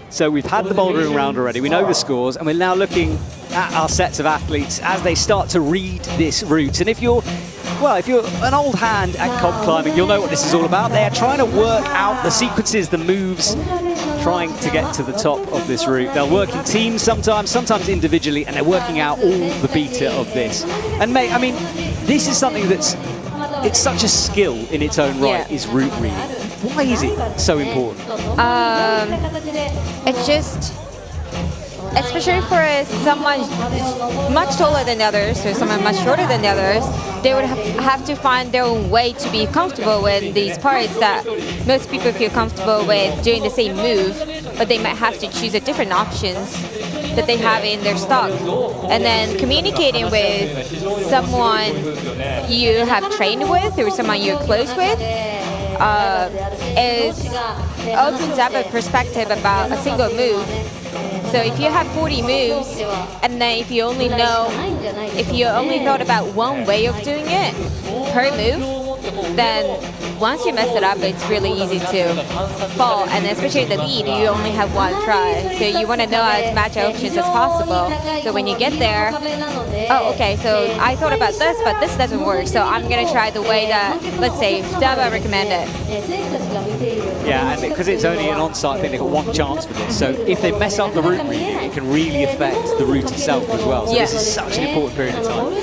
So we've had the bouldering round already, we know the scores, and we're now looking at our sets of athletes as they start to read this route. And if you're an old hand at comp climbing, you'll know what this is all about. They're trying to work out the sequences, the moves, trying to get to the top of this route. They'll work in teams sometimes individually, and they're working out all the beta of this. And mate, I mean, this is something it's such a skill in its own right, is route reading. Why is it so important? It's just, especially for someone much taller than the others, or someone much shorter than the others, they would have to find their own way to be comfortable with these parts that most people feel comfortable with doing the same move, but they might have to choose a different options that they have in their stock. And then communicating with someone you have trained with or someone you're close with opens up a perspective about a single move. So if you have 40 moves, and then if you only thought about one way of doing it per move, then once you mess it up, it's really easy to fall. And especially the lead, you only have one try. So you want to know as much options as possible. So when you get there, oh, okay, so I thought about this, but this doesn't work. So I'm going to try the way that, let's say, Staba recommended. Yeah, and because it's only an on-site thing, they've got one chance for this. So if they mess up the route reading, it can really affect the route itself as well. So this is such an important period of time.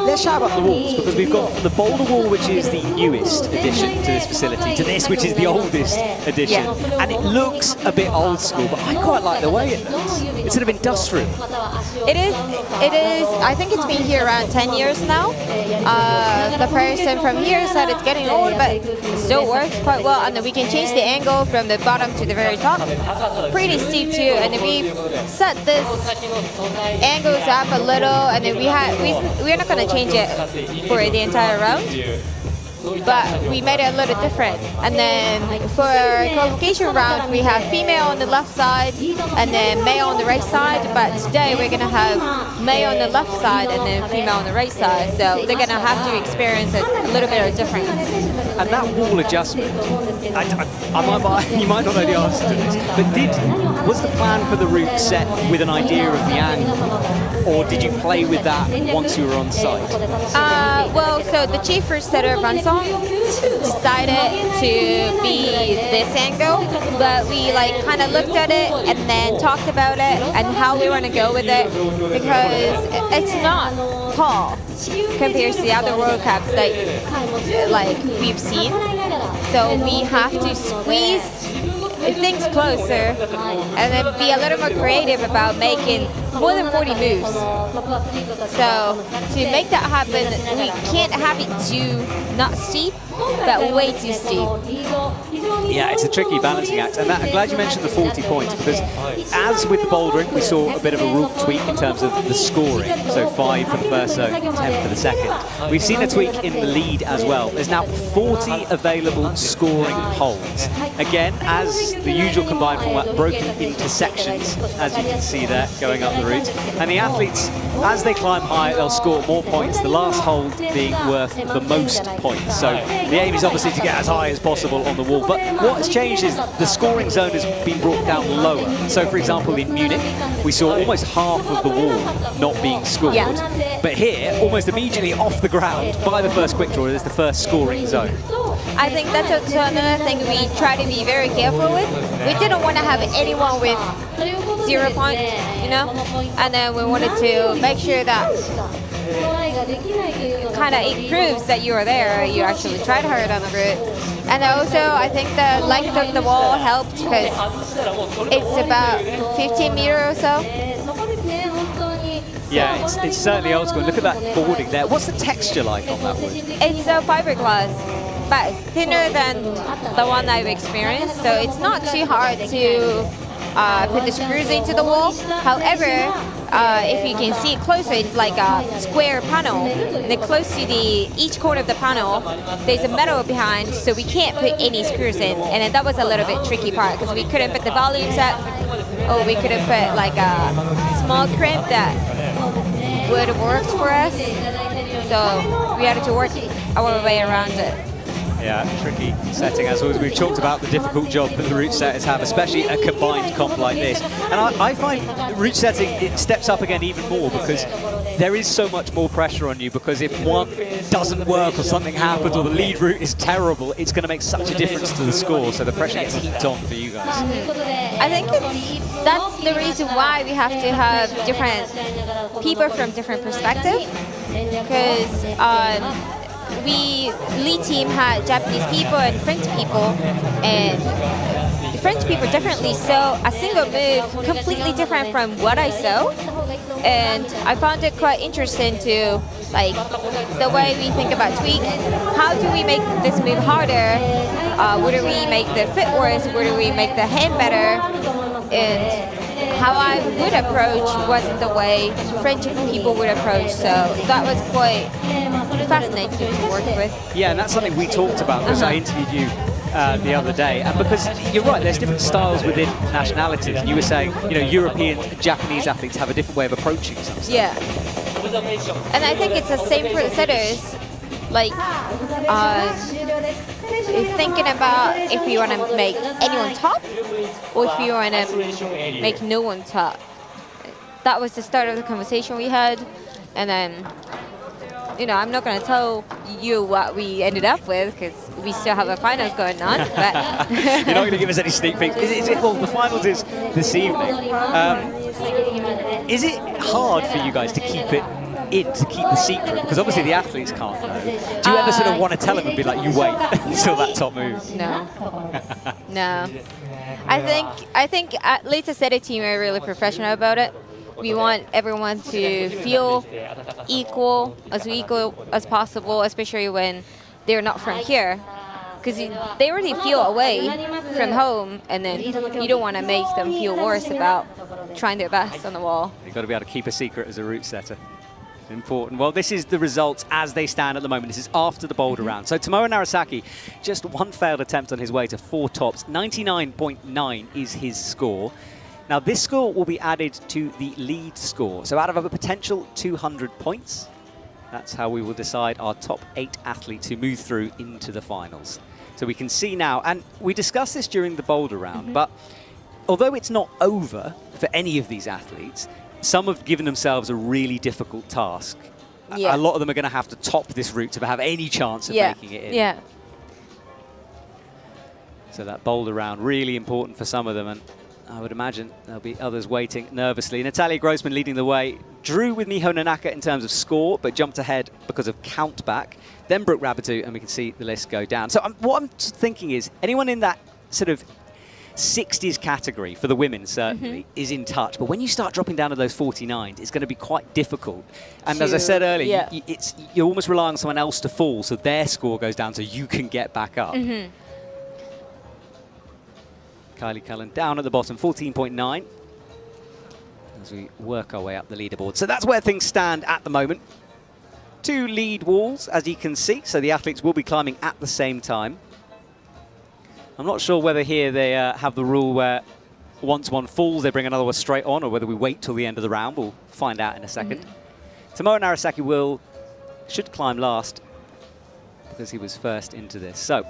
Let's shout about the walls, because we've got the Boulder wall, which is the newest addition to this facility, to this, which is the oldest addition. And it looks a bit old school, but I quite like the way it looks. It's sort of industrial. It is. I think it's been here around 10 years now. The person from here said it's getting old, but it still works quite well. And then we can change the angle from the bottom to the very top. Pretty steep too. And then we've set this angles up a little, and then we're not going to change it for the entire round, but we made it a little different. And then for our qualification round, we have female on the left side and then male on the right side, but today we're going to have male on the left side and then female on the right side, so they're going to have to experience a little bit of difference. And that wall adjustment, you might not know the answer to this, but was the plan for the route set with an idea of the angle, or did you play with that once you were on site? Well, so the chief first setter of Runsong decided to be this angle, but we kind of looked at it and then talked about it and how we want to go with it, because it's not tall compared to the other World Cups like we've seen. So we have to squeeze things closer and then be a little more creative about making more than 40 moves. So to make that happen, we can't have it too not steep, but way too steep. Yeah, it's a tricky balancing act, and I'm glad you mentioned the 40 points, because as with the bouldering, we saw a bit of a rule tweak in terms of the scoring. So 5 for the first zone, 10 for the second. We've seen a tweak in the lead as well. There's now 40 available scoring holds. Again, as the usual combined format, broken into sections, as you can see there, going up the route. And the athletes, as they climb high, they'll score more points, the last hold being worth the most points. So the aim is obviously to get as high as possible on the wall. But what has changed is the scoring zone has been brought down lower. So for example, in Munich, we saw almost half of the wall not being scored. Yeah. But here, almost immediately off the ground, by the first quick draw, there's the first scoring zone. I think that's also another thing we try to be very careful with. We didn't want to have anyone with 0 points, and then we wanted to make sure that it proves that you are there, you actually tried hard on the route. And also, I think the length of the wall helped, because it's about 15 meters or so. Yeah, it's certainly old school. Look at that boarding there. What's the texture like on that wood? It's a fiberglass, but thinner than the one I've experienced, so it's not too hard to put the screws into the wall. However, if you can see it closer, it's like a square panel, and then close to each corner of the panel, there's a metal behind, so we can't put any screws in. And then that was a little bit tricky part, because we couldn't put the volume set, or we couldn't put like a small crimp that would have worked for us. So we had to work our way around it. Yeah, tricky setting as always. We've talked about the difficult job that the route setters have, especially a combined comp like this. And I find route setting, it steps up again even more because there is so much more pressure on you, because if one doesn't work or something happens or the lead route is terrible, it's going to make such a difference to the score. So the pressure gets heaped on for you guys. I think that's the reason why we have to have different people from different perspectives, because we lead team had Japanese people and French people, and the French people definitely saw a single move completely different from what I saw, and I found it quite interesting to like the way we think about tweak. How do we make this move harder? Where do we make the fit worse? Where do we make the hand better? And how I would approach wasn't the way French people would approach, so that was quite fascinating to work with. Yeah, and that's something we talked about because I interviewed you the other day, and because you're right, there's different styles within nationalities. And you were saying, you know, European and Japanese athletes have a different way of approaching something. Yeah, and I think it's the same for the setters. Like, thinking about if you want to make anyone top or if you want to make no one top. That was the start of the conversation we had, and then, you know, I'm not going to tell you what we ended up with because we still have a finals going on. But you're not going to give us any sneak peeks. Well, the finals is this evening. Is it hard for you guys to keep it to keep the secret? Because obviously the athletes can't know. Do you ever sort of want to tell them and be like, you wait until that top move? No. No. I think at least the setter team are really professional about it. We want everyone to feel equal as possible, especially when they're not from here. Because they already feel away from home, and then you don't want to make them feel worse about trying their best on the wall. You've got to be able to keep a secret as a route setter. Important. Well, this is the results as they stand at the moment. This is after the Boulder round. So Tomoe Narasaki, just one failed attempt on his way to 4 tops. 99.9 is his score. Now, this score will be added to the lead score. So out of a potential 200 points, that's how we will decide our top 8 athletes who move through into the finals. So we can see now, and we discussed this during the Boulder round, but although it's not over for any of these athletes, some have given themselves a really difficult task. Yeah. A lot of them are going to have to top this route to have any chance of making it in. Yeah. So that Boulder round, really important for some of them, and I would imagine there'll be others waiting nervously. Natalia Grossman leading the way, drew with Miho Nanaka in terms of score, but jumped ahead because of count back. Then Brooke Rabatou, and we can see the list go down. So what I'm thinking is, anyone in that sort of 60s category for the women certainly is in touch, but when you start dropping down to those 49s, it's going to be quite difficult. And as I said earlier, you're almost relying on someone else to fall, so their score goes down so you can get back up. Kylie Cullen down at the bottom, 14.9, as we work our way up the leaderboard. So that's where things stand at the moment. 2 lead walls, as you can see, so the athletes will be climbing at the same time. I'm not sure whether here they have the rule where once one falls, they bring another one straight on, or whether we wait till the end of the round. We'll find out in a second. Tomoe Narasaki should climb last because he was first into this. So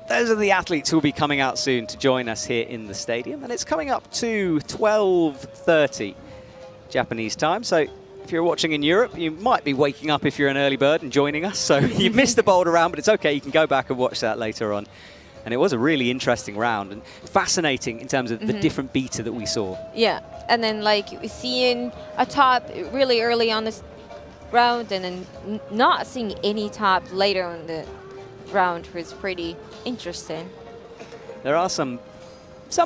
those are the athletes who will be coming out soon to join us here in the stadium. And it's coming up to 12:30 Japanese time. So if you're watching in Europe, you might be waking up if you're an early bird and joining us. So you've missed the Boulder round, but it's okay. You can go back and watch that later on. And it was a really interesting round and fascinating in terms of the different beta that we saw. Yeah, and then like seeing a top really early on this round and then not seeing any top later on the round was pretty interesting. There are some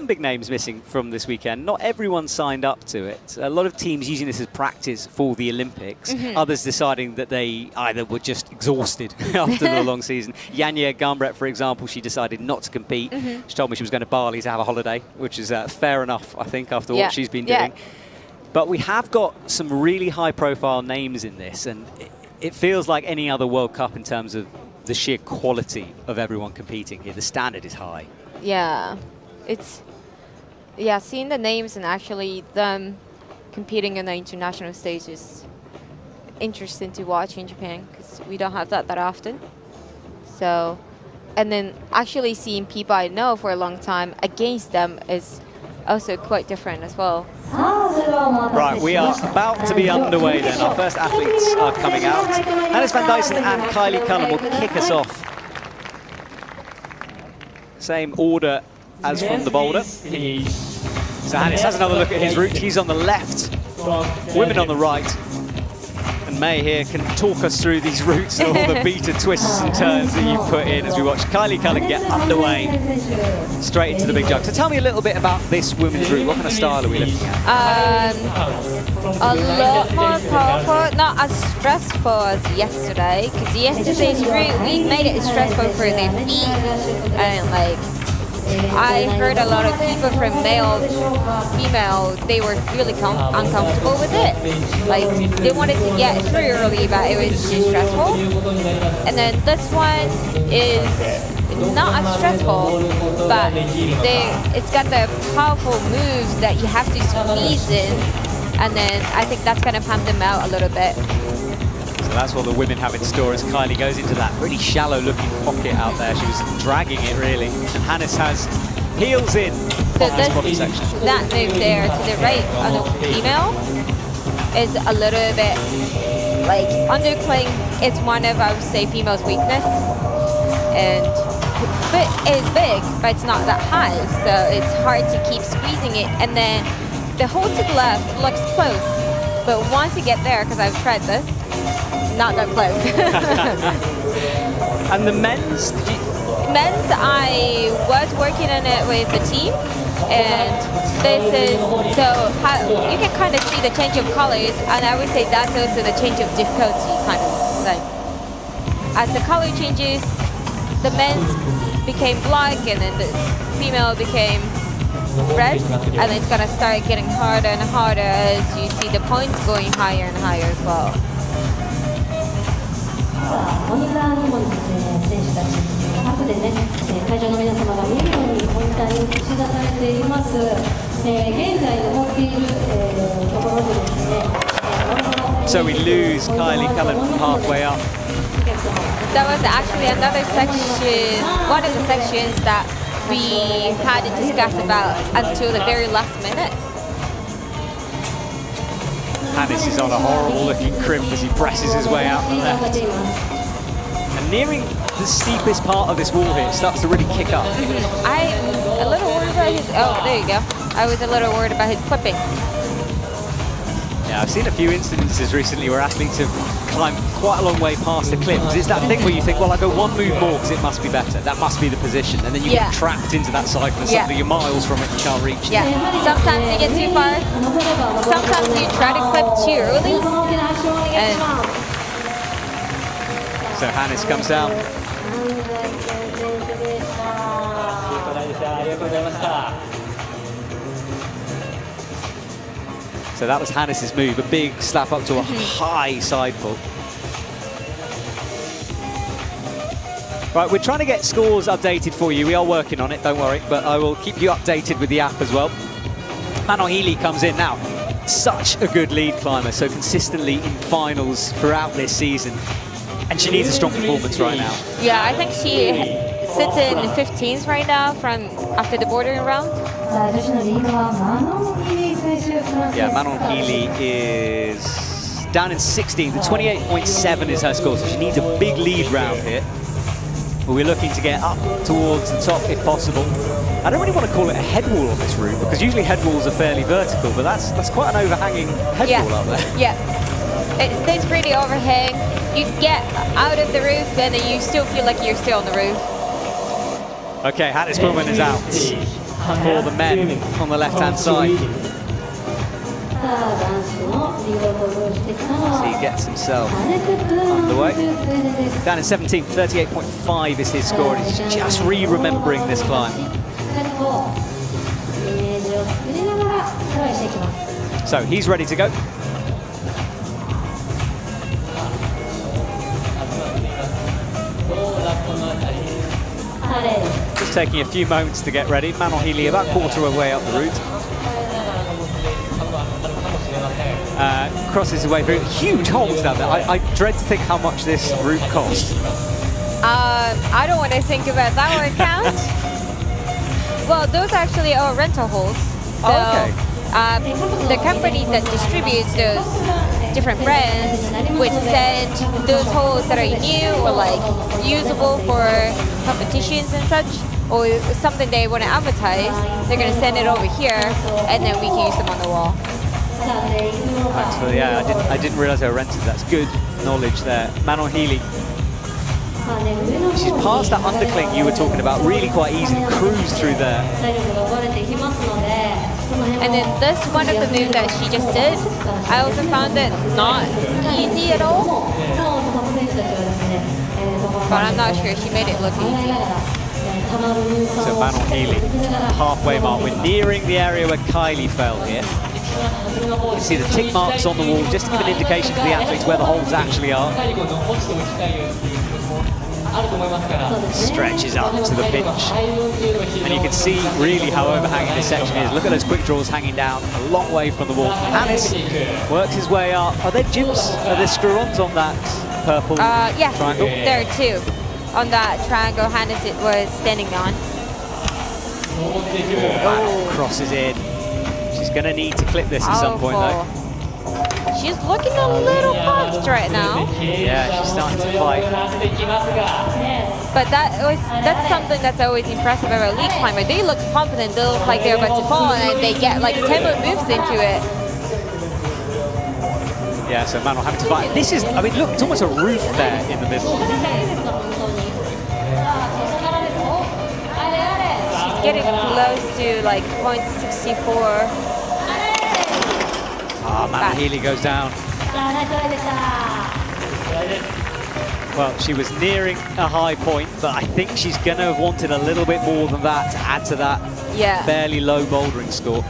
big names missing from this weekend. Not everyone signed up to it. A lot of teams using this as practice for the Olympics. Others deciding that they either were just exhausted after the long season. Yanya Gambret, for example, she decided not to compete. She told me she was going to Bali to have a holiday, which is fair enough, I think, after what she's been doing. But we have got some really high-profile names in this, and it feels like any other World Cup in terms of the sheer quality of everyone competing here. The standard is high. Yeah. It's, seeing the names and actually them competing on the international stage is interesting to watch in Japan because we don't have that often. So and then actually seeing people I know for a long time against them is also quite different as well. Right, we are about to be underway then. Our first athletes are coming out. Hannes van Dyson and Kylie Cullen will kick us off. Same order as from the boulder. So Hannes has another look at his route. He's on the left, women on the right. And May here can talk us through these routes and all the beta twists and turns that you've put in as we watch Kylie Cullen get underway straight into the big jump. So tell me a little bit about this women's route. What kind of style are we looking at? A lot more powerful, not as stressful as yesterday, because yesterday's route, we made it stressful for their feet, and like, I heard a lot of people from male, female, they were really uncomfortable with it. Like, they wanted to get through early, but it was too stressful. And then this one is not as stressful, but it's got the powerful moves that you have to squeeze in. And then I think that's going to pump them out a little bit. So that's what the women have in store as Kylie goes into that really shallow looking pocket out there. She was dragging it really. And Hannes has heels in So on this body section. That move there to the right on the female is a little bit like undercling. It's one of, I would say, female's weakness. And it's big, but it's not that high. So it's hard to keep squeezing it. And then the hold to the left looks close. But once you get there, because I've tried this, not that close. And the men's? Men's, I was working on it with the team, and this is, so how, you can kind of see the change of colors, and I would say that's also the change of difficulty, kind of like. As the color changes, the men's became black, and then the female became red, and it's gonna start getting harder and harder as you see the points going higher and higher as well. モニターにもですね、選手たち後でね、会場の皆様が見るようにモニターに映し出されています。現在登っているところでですね。So we lose Kylie Cullen from halfway up. That was actually another section, one of the sections that we had to discuss about until the very last minute. Hannes is on a horrible looking crimp as he presses his way out the left. And nearing the steepest part of this wall here, it starts to really kick up. I'm a little worried about his, oh, there you go. I was a little worried about his clipping. Yeah, I've seen a few instances recently where athletes have climbed quite a long way past the clip. It's that thing where you think, well, I go one move more because it must be better. That must be the position. And then you get trapped into that cycle and suddenly you're miles from it, you can't reach it. Yeah, sometimes you get too far. Sometimes you try to clip too early. And so Hannes comes down. So that was Hannes' move, a big slap up to a high side pull. Right, we're trying to get scores updated for you. We are working on it, don't worry, but I will keep you updated with the app as well. Manon Healy comes in now. Such a good lead climber, so consistently in finals throughout this season. And she needs a strong performance right now. Yeah, I think she sits in 15s right now from after the bordering round. Yeah, Manon Healy is down in 16th. The 28.7 is her score, so she needs a big lead round here. But we're looking to get up towards the top if possible. I don't really want to call it a head wall on this route because usually head walls are fairly vertical, but that's quite an overhanging head wall up there. Yeah, it stays pretty overhang. You get out of the roof and then you still feel like you're still on the roof. Okay, Hannes Pullman is out for the men on the left-hand side. So he gets himself underway. Down in 17th, 38.5 is his score. He's just re-remembering this climb. So he's ready to go. Just taking a few moments to get ready. Manon Healy about quarter of the way up the route. Crosses his way through. Huge holes down there. I dread to think how much this route cost. I I don't want to think about that one count. Well, those actually are rental halls. So, the companies that distribute those different brands would send those halls that are new or like usable for competitions and such, or something they want to advertise. They're going to send it over here, and then we can use them on the wall. Actually, yeah, I didn't realize they were rented. That's good knowledge there. Manon Healy. She's past that undercling you were talking about, really quite easily cruised through there. And then this one of the moves that she just did, I also found it not easy at all. But I'm not sure, she made it look easy. So Manon Healy, halfway mark. We're nearing the area where Kylie fell here. You can see the tick marks on the wall, just to give an indication to the athletes where the holes actually are. Stretches up to the pinch. And you can see really how overhanging this section is. Look at those quick draws hanging down a long way from the wall. Hannes works his way up. Are there jibs? Are there screw-ons on that purple yes, triangle? there are two. On that triangle, Hannes was standing on. Oh, crosses in. She's going to need to clip this at some point, though. She's looking a little pumped right now. Yeah, she's starting to fight. But that's something that's always impressive about lead climber. They look confident, they look like they're about to fall, and they get like 10 more moves into it. Yeah, so Manon having to fight. This is, I mean, look, it's almost a roof there in the middle. She's getting close to like 0.64. Ah, Manon Healy goes down. Well, she was nearing a high point, but I think she's going to have wanted a little bit more than that to add to that fairly low bouldering score.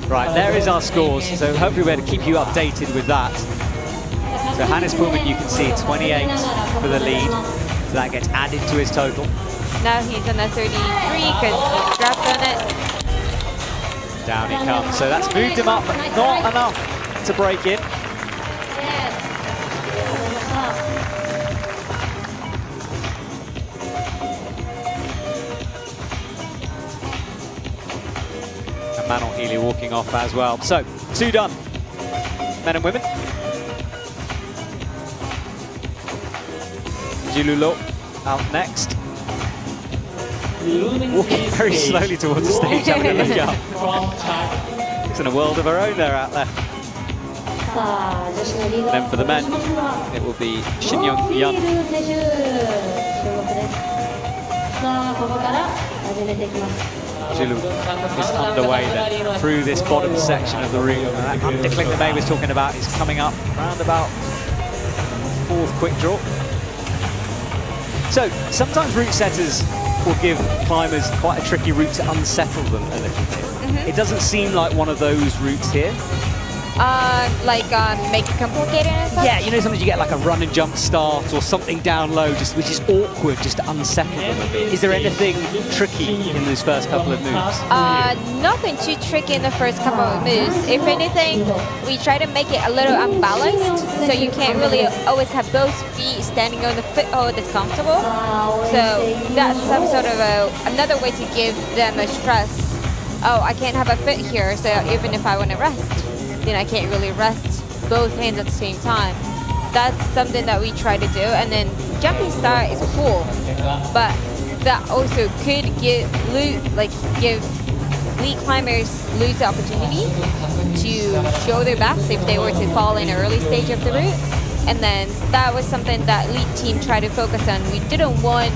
Right, there is our scores, so hopefully we're able to keep you updated with that. So Hannes Pullman, you can see 28 for the lead, so that gets added to his total. Now he's on the 33 because he dropped on it. Down he comes, so that's moved him up, but not enough to break in. And Manon Healy walking off as well. So, two done, men and women. Jilulo out next. Walking very slowly towards the stage, having a look up. It's in a world of her own there out there. And then for the men, it will be Shin Young Yun. Jilu is underway then through this bottom section of the route. And that undercling that May was talking about is coming up round about fourth quick draw. So sometimes route setters will give climbers quite a tricky route to unsettle them a little bit. It doesn't seem like one of those routes here. Make it complicated and stuff? Yeah, you know, sometimes you get like a run and jump start or something down low, which is awkward, just to unsettle them a bit. Is there anything tricky in those first couple of moves? Nothing too tricky in the first couple of moves. If anything, we try to make it a little unbalanced, so you can't really always have both feet standing on the foothold that's comfortable. So that's some sort of another way to give them a stress. Oh, I can't have a foot here, so even if I want to rest, then I can't really rest both hands at the same time. That's something that we try to do. And then jumping start is cool, but that also could give lead climbers lose the opportunity to show their best if they were to fall in an early stage of the route. And then that was something that lead team tried to focus on. We didn't want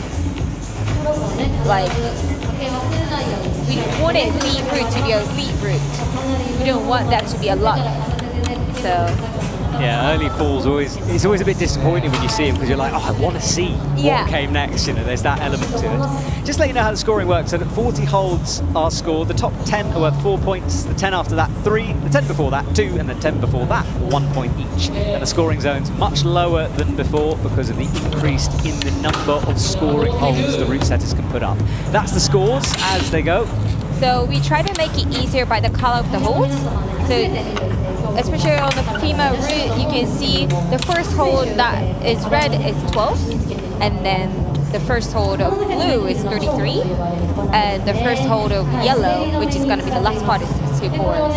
we wanted lead route to be a lead route. We don't want that to be a luck. So yeah, early falls it's always a bit disappointing when you see them, because you're like, oh, I want to see what came next. You know, there's that element to it. Just let you know how the scoring works. So that 40 holds are scored. The top 10 are worth 4 points. The 10 after that, 3. The 10 before that, 2, and the 10 before that, 1 point each. And the scoring zone's much lower than before because of the increase in the number of scoring holds the route setters can put up. That's the scores as they go. So we try to make it easier by the color of the holds. So especially on the female route, you can see the first hold that is red is 12, and then the first hold of blue is 33, and the first hold of yellow, which is going to be the last part, is 64.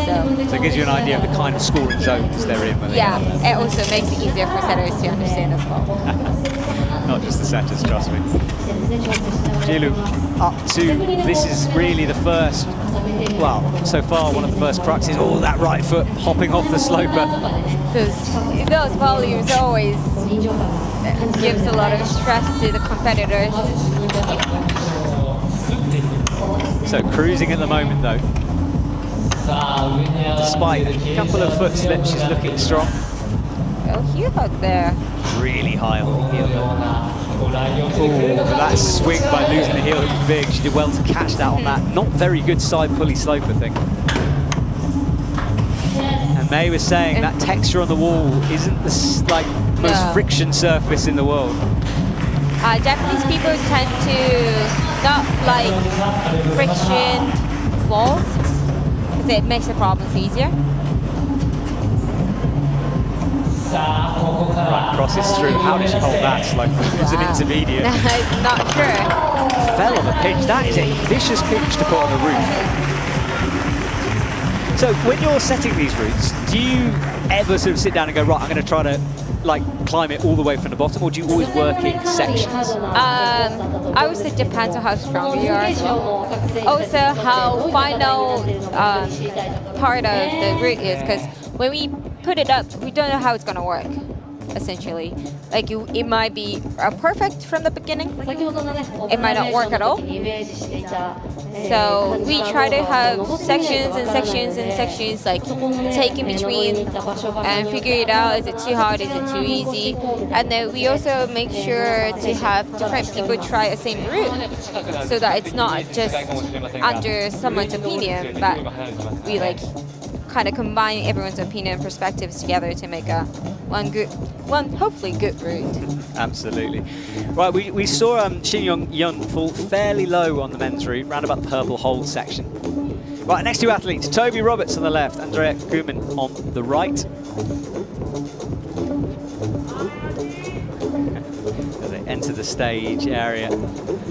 So it gives you an idea of the kind of scoring zones they're in. Yeah, it also makes it easier for setters to understand as well. Not just the setters, trust me. Jilu, up to, this is really the first, well, so far one of the first cruxes. Oh, that right foot hopping off the sloper. Those volumes always gives a lot of stress to the competitors. So cruising at the moment though. Despite a couple of foot slips, she's looking strong. Oh, heel hook there. Really high on the heel hook. Oh, that swing by losing the heel hook was big. She did well to catch that on that not very good side pulley sloper thing. And May was saying that texture on the wall isn't the most friction surface in the world. Japanese people tend to not like friction walls because it makes the problems easier. Right, crosses through. How did she hold that? It's like it was an intermediate. Not sure. Fell on the pitch. That is a vicious pitch to put on the roof. So when you're setting these routes, do you ever sort of sit down and go, right, I'm going to try to climb it all the way from the bottom, or do you always work in sections? I would say it depends on how strong you are. Also how final part of the route is, because when we put it up, we don't know how it's going to work, essentially. Like it might be perfect from the beginning, it might not work at all. So we try to have sections and sections and sections, like take in between and figure it out. Is it too hard? Is it too easy? And then we also make sure to have different people try the same route, so that it's not just under someone's opinion, but we kind of combine everyone's opinion and perspectives together to make one hopefully good route. Absolutely. Right, we saw Shin Young fall fairly low on the men's route, round about the purple hold section. Right, next two athletes, Toby Roberts on the left, Andrea Kuhlmann on the right. As they enter the stage area.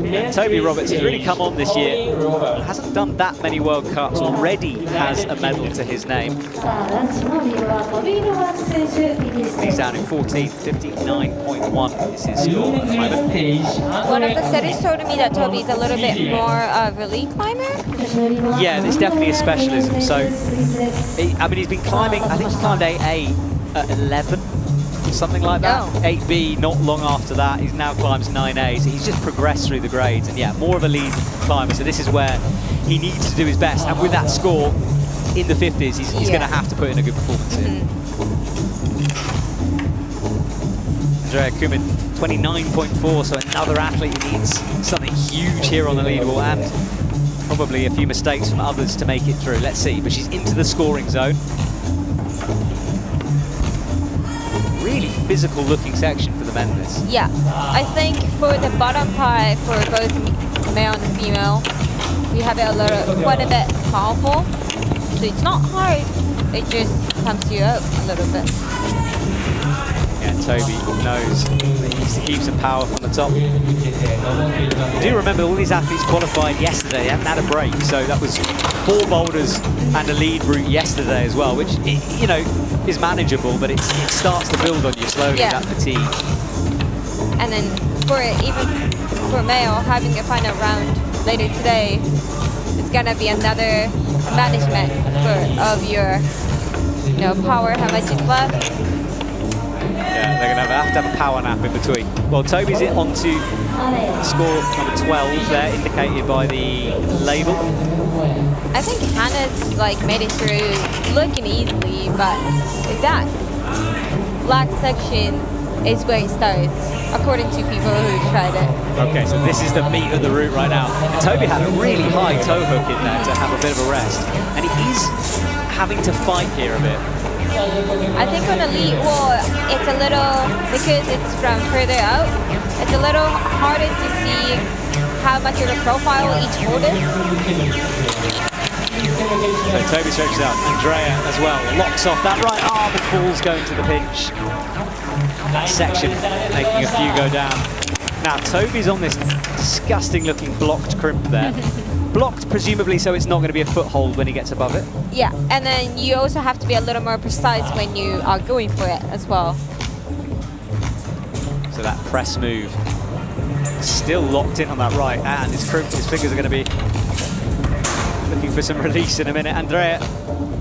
And Toby Roberts has really come on this year. Hasn't done that many World Cups, already has a medal to his name. He's down in 14th, 59.1 is his score at the moment. One of the setters told me that Toby's a little bit more of a lead climber. Yeah, there's definitely a specialism. So, I mean, he's been climbing, I think he climbed 8A at 11. Something like that. Oh. 8B not long after that. He now climbs 9A, so he's just progressed through the grades, and yeah, more of a lead climber. So this is where he needs to do his best, and with that score in the 50s, he's going to have to put in a good performance here. Andrea Kuhlmann, 29.4, so another athlete who needs something huge here on the leaderboard, and probably a few mistakes from others to make it through. Let's see, but she's into the scoring zone. Really physical looking section for the men this. Yeah, I think for the bottom part, for both male and female, we have it quite a bit powerful. So it's not hard, it just pumps you up a little bit. Yeah, Toby knows that he needs to keep some power from the top. Do remember all these athletes qualified yesterday, they haven't had a break, so that was 4 boulders and a lead route yesterday as well, which, you know, is manageable, but it starts to build on you slowly, that fatigue. And then even for male, having a final round later today, it's gonna be another management of your power, how much is left. Yeah, they're going to have to have a power nap in between. Well, Toby's on to score number 12 there, indicated by the label. I think Hannah's made it through looking easily, but that black section is where it starts, according to people who tried it. Okay, so this is the meat of the route right now. And Toby had a really high toe hook in there to have a bit of a rest. And he's having to fight here a bit. I think on the lead wall, it's a little, because it's from further out, it's a little harder to see how much of a profile each hold is. So Toby stretches out. Andrea as well locks off that right arm and falls going to the pinch. That section making a few go down. Now Toby's on this disgusting looking blocked crimp there. Blocked presumably so it's not going to be a foothold when he gets above it. Yeah, and then you also have to be a little more precise when you are going for it as well. So that press move still locked in on that right, and his fingers are going to be looking for some release in a minute. Andrea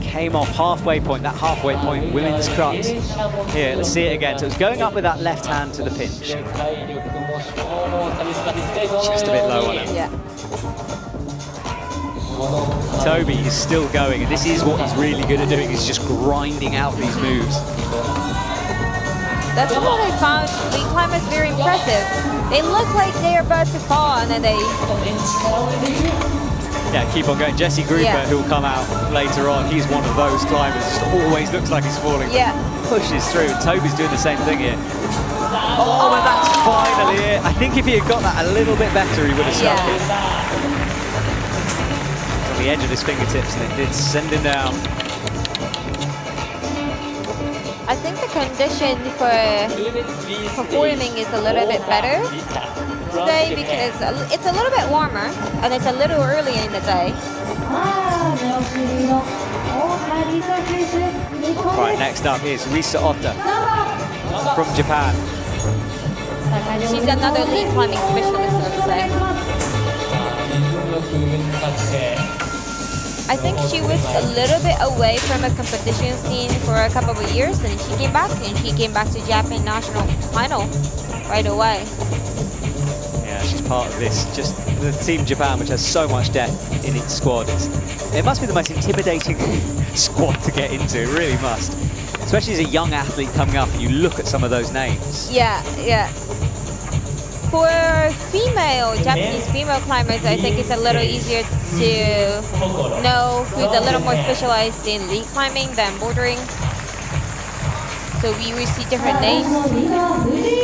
came off halfway point, that halfway point women's crux. Here, let's see it again. So it's going up with that left hand to the pinch. Just a bit low on it. Yeah. Toby is still going, and this is what he's really good at doing, is just grinding out these moves. That's what I found lead climbers very impressive. They look like they're about to fall, and then they... Yeah, keep on going. Jesse Gruber, who'll come out later on, he's one of those climbers. Just always looks like he's falling. Yeah. Pushes through. And Toby's doing the same thing here. Oh, and that's finally it. I think if he had got that a little bit better, he would have stuck it. On the edge of his fingertips, and it did send him down. I think the condition for performing is a little bit better today because it's a little bit warmer and it's a little earlier in the day. Right, next up is Risa Ota from Japan. She's another lead climbing specialist, I would say. I think she was a little bit away from a competition scene for a couple of years, and she came back, to Japan national final right away. Yeah, she's part of this, just the Team Japan, which has so much depth in its squad. It must be the most intimidating squad to get into, it really must. Especially as a young athlete coming up and you look at some of those names. Yeah, yeah. For Japanese female climbers, I think it's a little easier to know who's a little more specialized in lead climbing than bouldering. So we will see different names.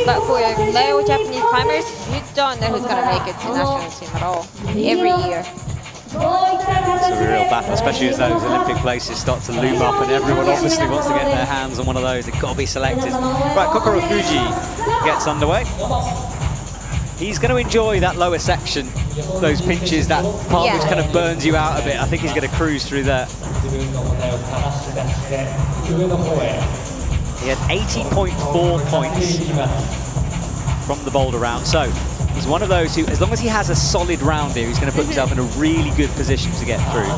But for male Japanese climbers, you don't know who's going to make it to national team at all, every year. It's a real battle, especially as those Olympic places start to loom up and everyone obviously wants to get their hands on one of those. They've got to be selected. Right, Kokoro Fuji gets underway. He's going to enjoy that lower section, those pinches, that part which kind of burns you out a bit. I think he's going to cruise through there. He had 80.4 points from the Boulder round. So he's one of those who, as long as he has a solid round here, he's going to put himself in a really good position to get through.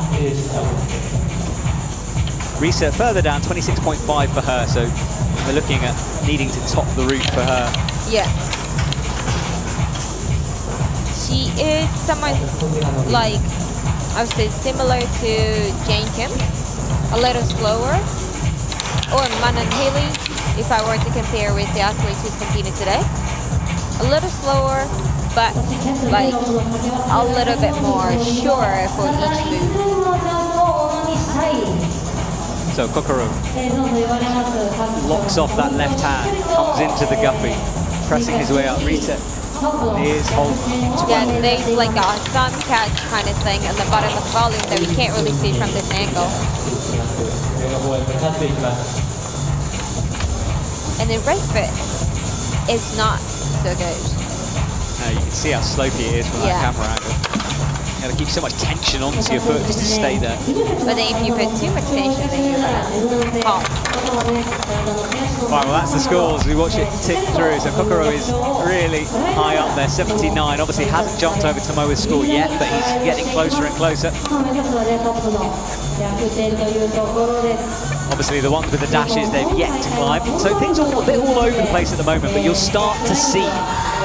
Risa further down, 26.5 for her. So we're looking at needing to top the route for her. Yeah. She is someone like, I would say, similar to Jane Kim, a little slower, or Manon Haley, if I were to compare with the athletes who's competing today. A little slower, but like a little bit more sure for each move. So Kokoro locks off that left hand, comes into the guppy, pressing his way up. Rita is holding 12. Yeah, there's like a thumb catch kind of thing at the bottom of the volume that we can't really see from this angle. And the right foot is not so good. Now you can see how slopey it is from that camera angle. You gotta keep so much tension onto your foot just to stay there. But then if you put too much tension, then you're gonna pop. Right, well that's the scores. We watch it tick through. So Kokoro is really high up there, 79. Obviously hasn't jumped over Tomoe's score yet, but he's getting closer and closer. Obviously the ones with the dashes, they've yet to climb. So things are a bit all over the place at the moment, but you'll start to see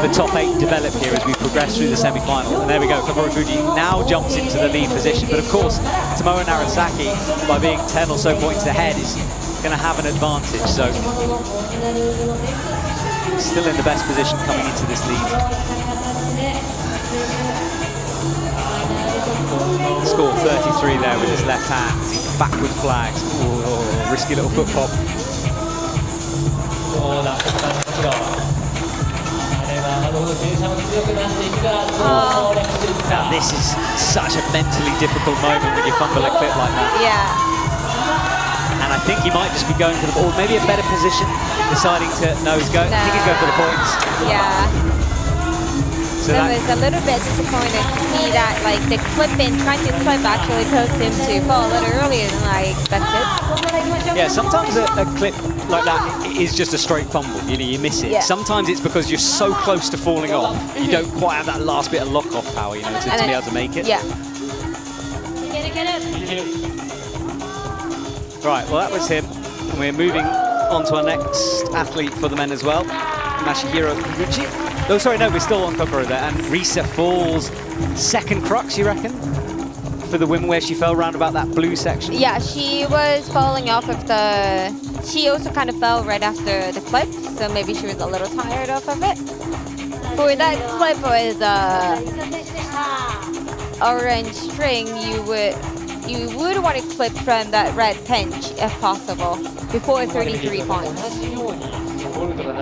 the top 8 develop here as we progress through the semi-final. And there we go, Kokoro Fuji now jumps into the lead position. But of course, Tomoe Narasaki, by being 10 or so points ahead, is going to have an advantage. So still in the best position coming into this lead. Score 33 there with his left hand. Backward flags. Ooh, risky little foot pop. Now this is such a mentally difficult moment when you fumble a clip like that. Yeah. And I think he might just be going for the ball, maybe a better position, deciding to, no, he's going, I think he's going for the points. Yeah. So I was a little bit disappointed to see that, like, the clip-in, trying to clip actually caused him to fall a little earlier than I expected. yeah, sometimes a clip like that is just a straight fumble, you know, you miss it. Yeah. Sometimes it's because you're so close to falling off, you don't quite have that last bit of lock-off power, you know, to be able to make it. Yeah. Right, well that was him. And we're moving on to our next athlete for the men as well, Masahiro Higuchi. Oh, sorry, no, we're still on Kokoro there. And Risa falls second crux, you reckon? For the win where she fell round about that blue section? Yeah, she was falling off of the... She also kind of fell right after the clip, so maybe she was a little tired off of it. For that clip with orange string, you would want to clip from that red pinch if possible, before 33 points.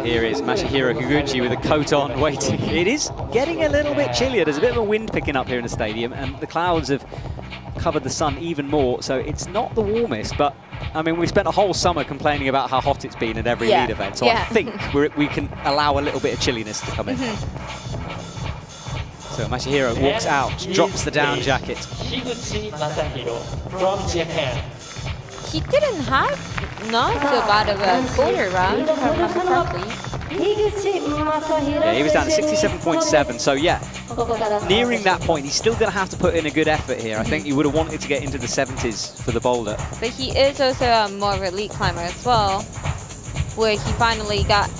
Here is Masahiro Higuchi with a coat on, waiting. It is getting a little bit chillier. There's a bit of a wind picking up here in the stadium, and the clouds have covered the sun even more, so it's not the warmest, but I mean, we spent a whole summer complaining about how hot it's been at every lead event, so I think we can allow a little bit of chilliness to come in. So Masahiro walks out, drops the down jacket. He didn't have not so bad of a Boulder round, if I remember correctly. Yeah, he was down to 67.7, so yeah, nearing that point, he's still going to have to put in a good effort here. I think he would have wanted to get into the 70s for the boulder. But he is also a more of an elite climber as well, where he finally got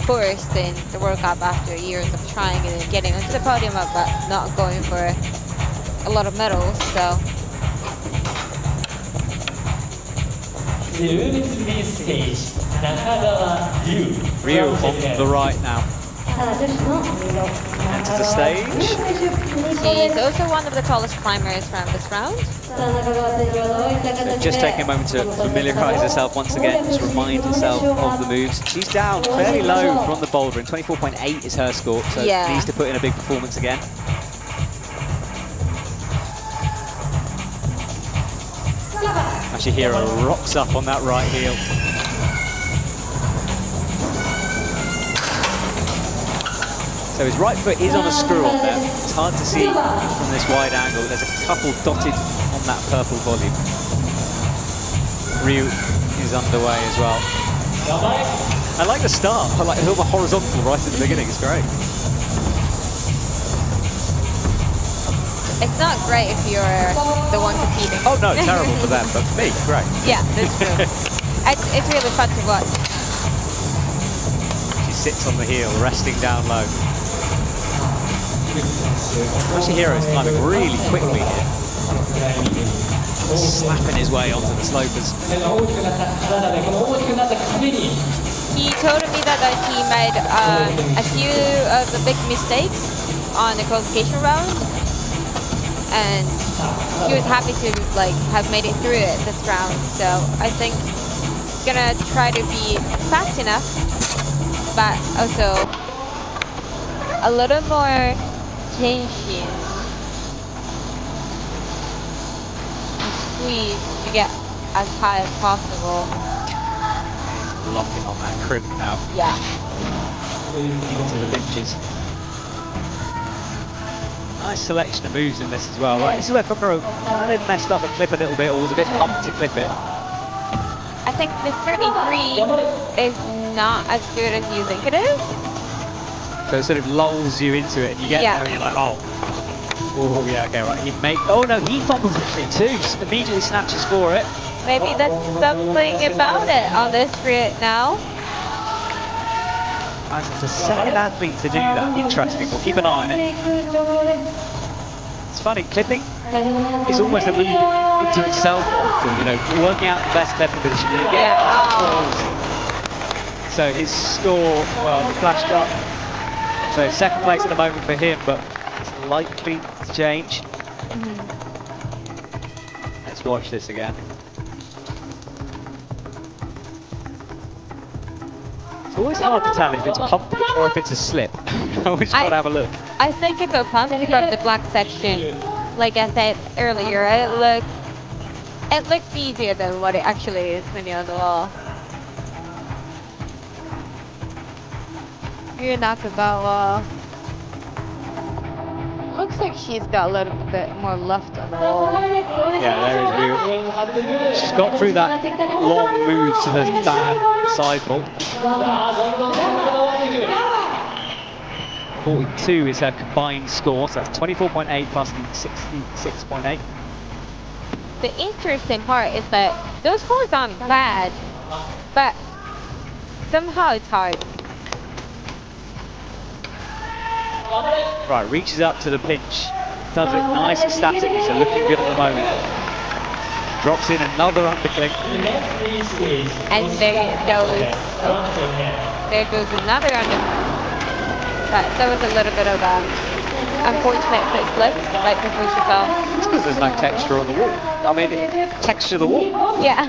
first in the World Cup after years of trying and getting onto the podium, but not going for a lot of medals, so. Ryu on the right now. Enter the stage. She's also one of the tallest climbers from this round. So just taking a moment to familiarise herself once again, just remind herself of the moves. She's down fairly low from the boulder, and 24.8 is her score, so needs to put in a big performance again. Masahiro rocks up on that right heel. So his right foot is on a screw on there. It's hard to see from this wide angle. There's a couple dotted on that purple volume. Ryu is underway as well. I like the start. I like the horizontal right at the beginning. It's great. It's not great if you're the one competing. Oh no, terrible for them, but for me, great. Yeah, that's true. it's really fun to watch. She sits on the heel, resting down low. Masahiro is climbing really quickly here. Slapping his way onto the slopers. He told me that he made a few of the big mistakes on the qualification round, and he was happy to have made it through it this round. So I think he's gonna try to be fast enough, but also a little more tension and squeeze to get as high as possible. Locking on that crimp now. Yeah. Into the benches. Nice selection of moves in this as well. Right, this is where Kokoro kind of messed up the clip a little bit, or was a bit pumped to clip it. I think the 33 is not as good as you think it is. So it sort of lulls you into it, and you get there and you're like, oh yeah, okay, right. He fumbles it too, just immediately snatches for it. Maybe that's something about it on this grid now. It's the second athlete to do that. Interesting. We'll keep an eye on it. It's funny, clipping is almost a move into itself. You know, working out the best clipping position. So his score, well, flashed up. So second place at the moment for him, but it's likely to change. Let's watch this again. It's always hard to tell if it's pumping or if it's a slip. we just gotta have a look. I think if it comes from the black section, like I said earlier, it looks easier than what it actually is when you're on the wall. You're not about wall. Looks like she's got a little bit more left on the wall. Yeah, there is Ryu. She's got through that long move to the side vault. 42 is her combined score, so that's 24.8 plus the 66.8. The interesting part is that those scores aren't bad, but somehow it's hard. Right, reaches up to the pinch. Does it nice and static, so looking good at the moment. Drops in another underclick. And there goes another underclick. But there was a little bit of unfortunate foot slip right before she fell. It's because there's no texture on the wall. I mean, texture of the wall. Yeah.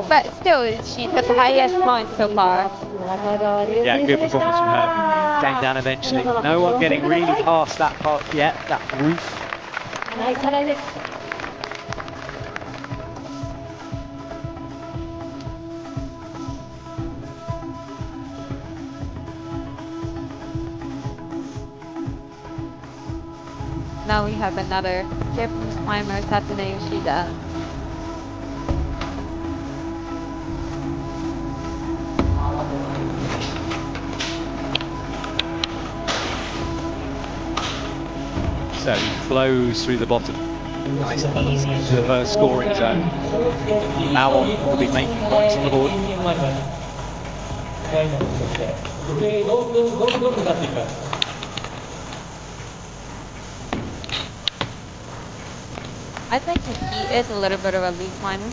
But still, she's at the highest point so far. Yeah, good performance from her. Came down eventually. No one getting really past that part yet, that roof. Now we have another Japanese climber, Tatsuya Yoshida. So he flows through the bottom. Nice and easy to her scoring zone. Now on, will be making points on the board. I think he is a little bit of a lead climber.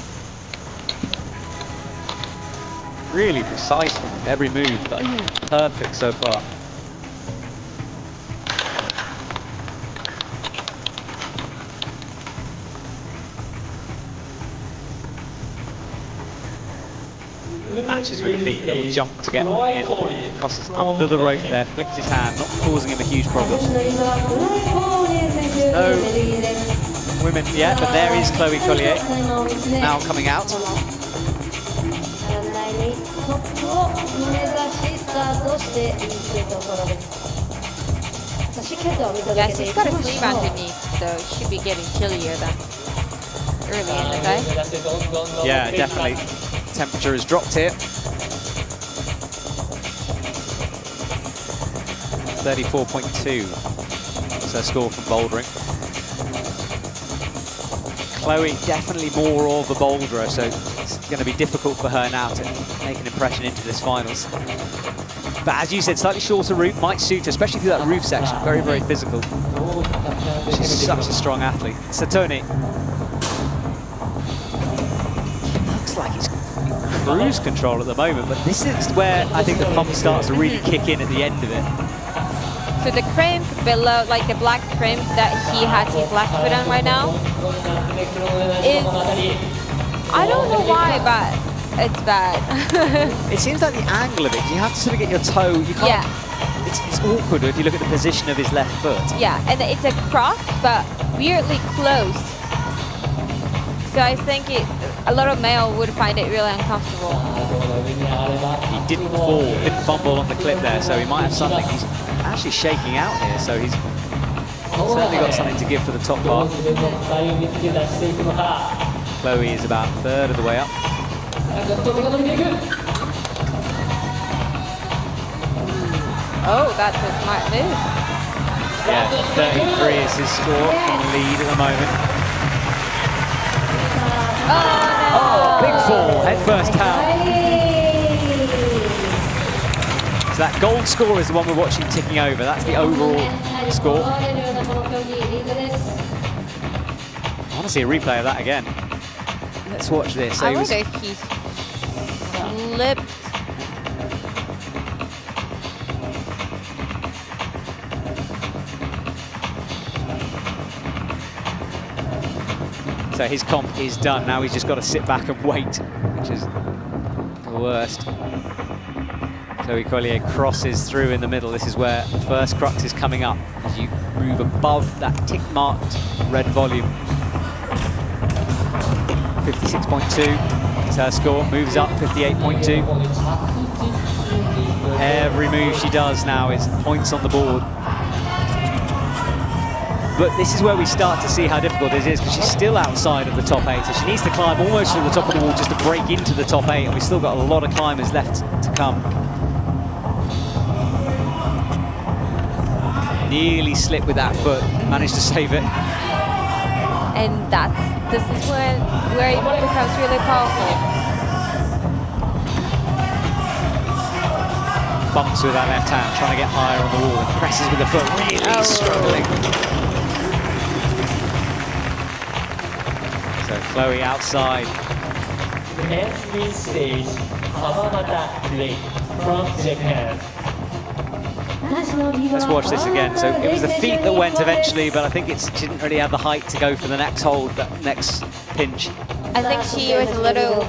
Really precise from every move, but perfect so far. Matches with feet, little jump to get in. Crosses under the rope there, flicks his hand, not causing him a huge problem. No women yet, but there is Chloe Collier now coming out. Yeah, she's got a sleeve underneath, so she should be getting chillier than early in the day. Yeah, definitely. Temperature has dropped here. 34.2 is her score from bouldering. Chloe definitely more of a boulderer, so it's going to be difficult for her now to make an impression into this finals. But as you said, slightly shorter route might suit her, especially through that roof section. Very, very physical. She's such a strong athlete. Satoni. Looks like he's cruise control at the moment, but this is where I think the pump starts to really kick in at the end of it. So the crimp below, like the black crimp that he has his left foot on right now, is, I don't know why, but it's bad. It seems like the angle of it, you have to sort of get your toe, you can't, Yeah. it's awkward if you look at the position of his left foot. Yeah, and it's a cross, but weirdly close. So I think a lot of male would find it really uncomfortable. He didn't fall, didn't fumble on the clip there, so he might have something. He's actually shaking out here, so he's certainly got something to give for the top bar. Chloe is about a third of the way up. Oh, that's a smart move. Yeah, 33 is his score from the lead at the moment. Oh, no. Oh, big fall, head first down. So that gold score is the one we're watching ticking over. That's the overall score. I want to see a replay of that again. Let's watch this. So I wonder if he slipped. So his comp is done. Now he's just got to sit back and wait, which is the worst. Chloe Collier crosses through in the middle. This is where the first crux is coming up as you move above that tick-marked red volume. 56.2 is her score, moves up 58.2. Every move she does now is points on the board. But this is where we start to see how difficult this is, because she's still outside of the top 8, so she needs to climb almost to the top of the wall just to break into the top 8, and we've still got a lot of climbers left to come. Nearly slipped with that foot, managed to save it. And this is where it becomes really powerful. Bumps with that left hand, trying to get higher on the wall, and presses with the foot, really struggling. So Chloe outside. Every stage, Kawamata Lake from Japan. Let's watch this again. So it was the feet that went eventually, but I think she didn't really have the height to go for the next hold, that next pinch. I think she was a little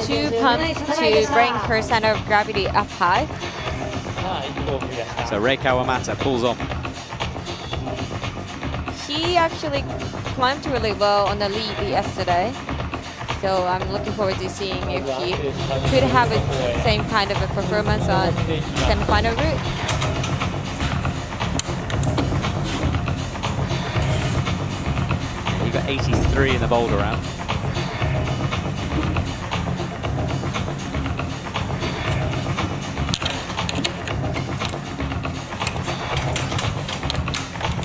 too pumped to bring her center of gravity up high. So Rei Kawamata pulls on. She actually climbed really well on the lead yesterday. So I'm looking forward to seeing if she could have the same kind of a performance on semi-final route. You got 83 in the Boulder round.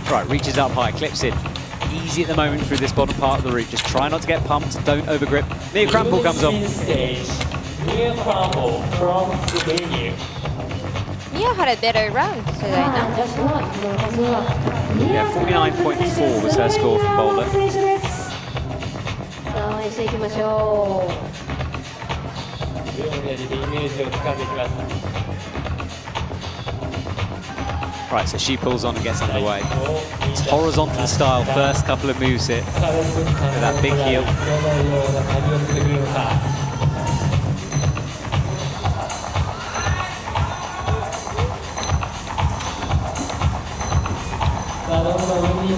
Right, reaches up high, clips in. Easy at the moment through this bottom part of the route. Just try not to get pumped, don't overgrip. Mia Krampel comes on. Mia Krampel from Slovenia. Mia had a better round today, no? Yeah, 49.4 was her score from Boulder. Right, so she pulls on and gets underway. It's horizontal style, first couple of moves here. With that big heel.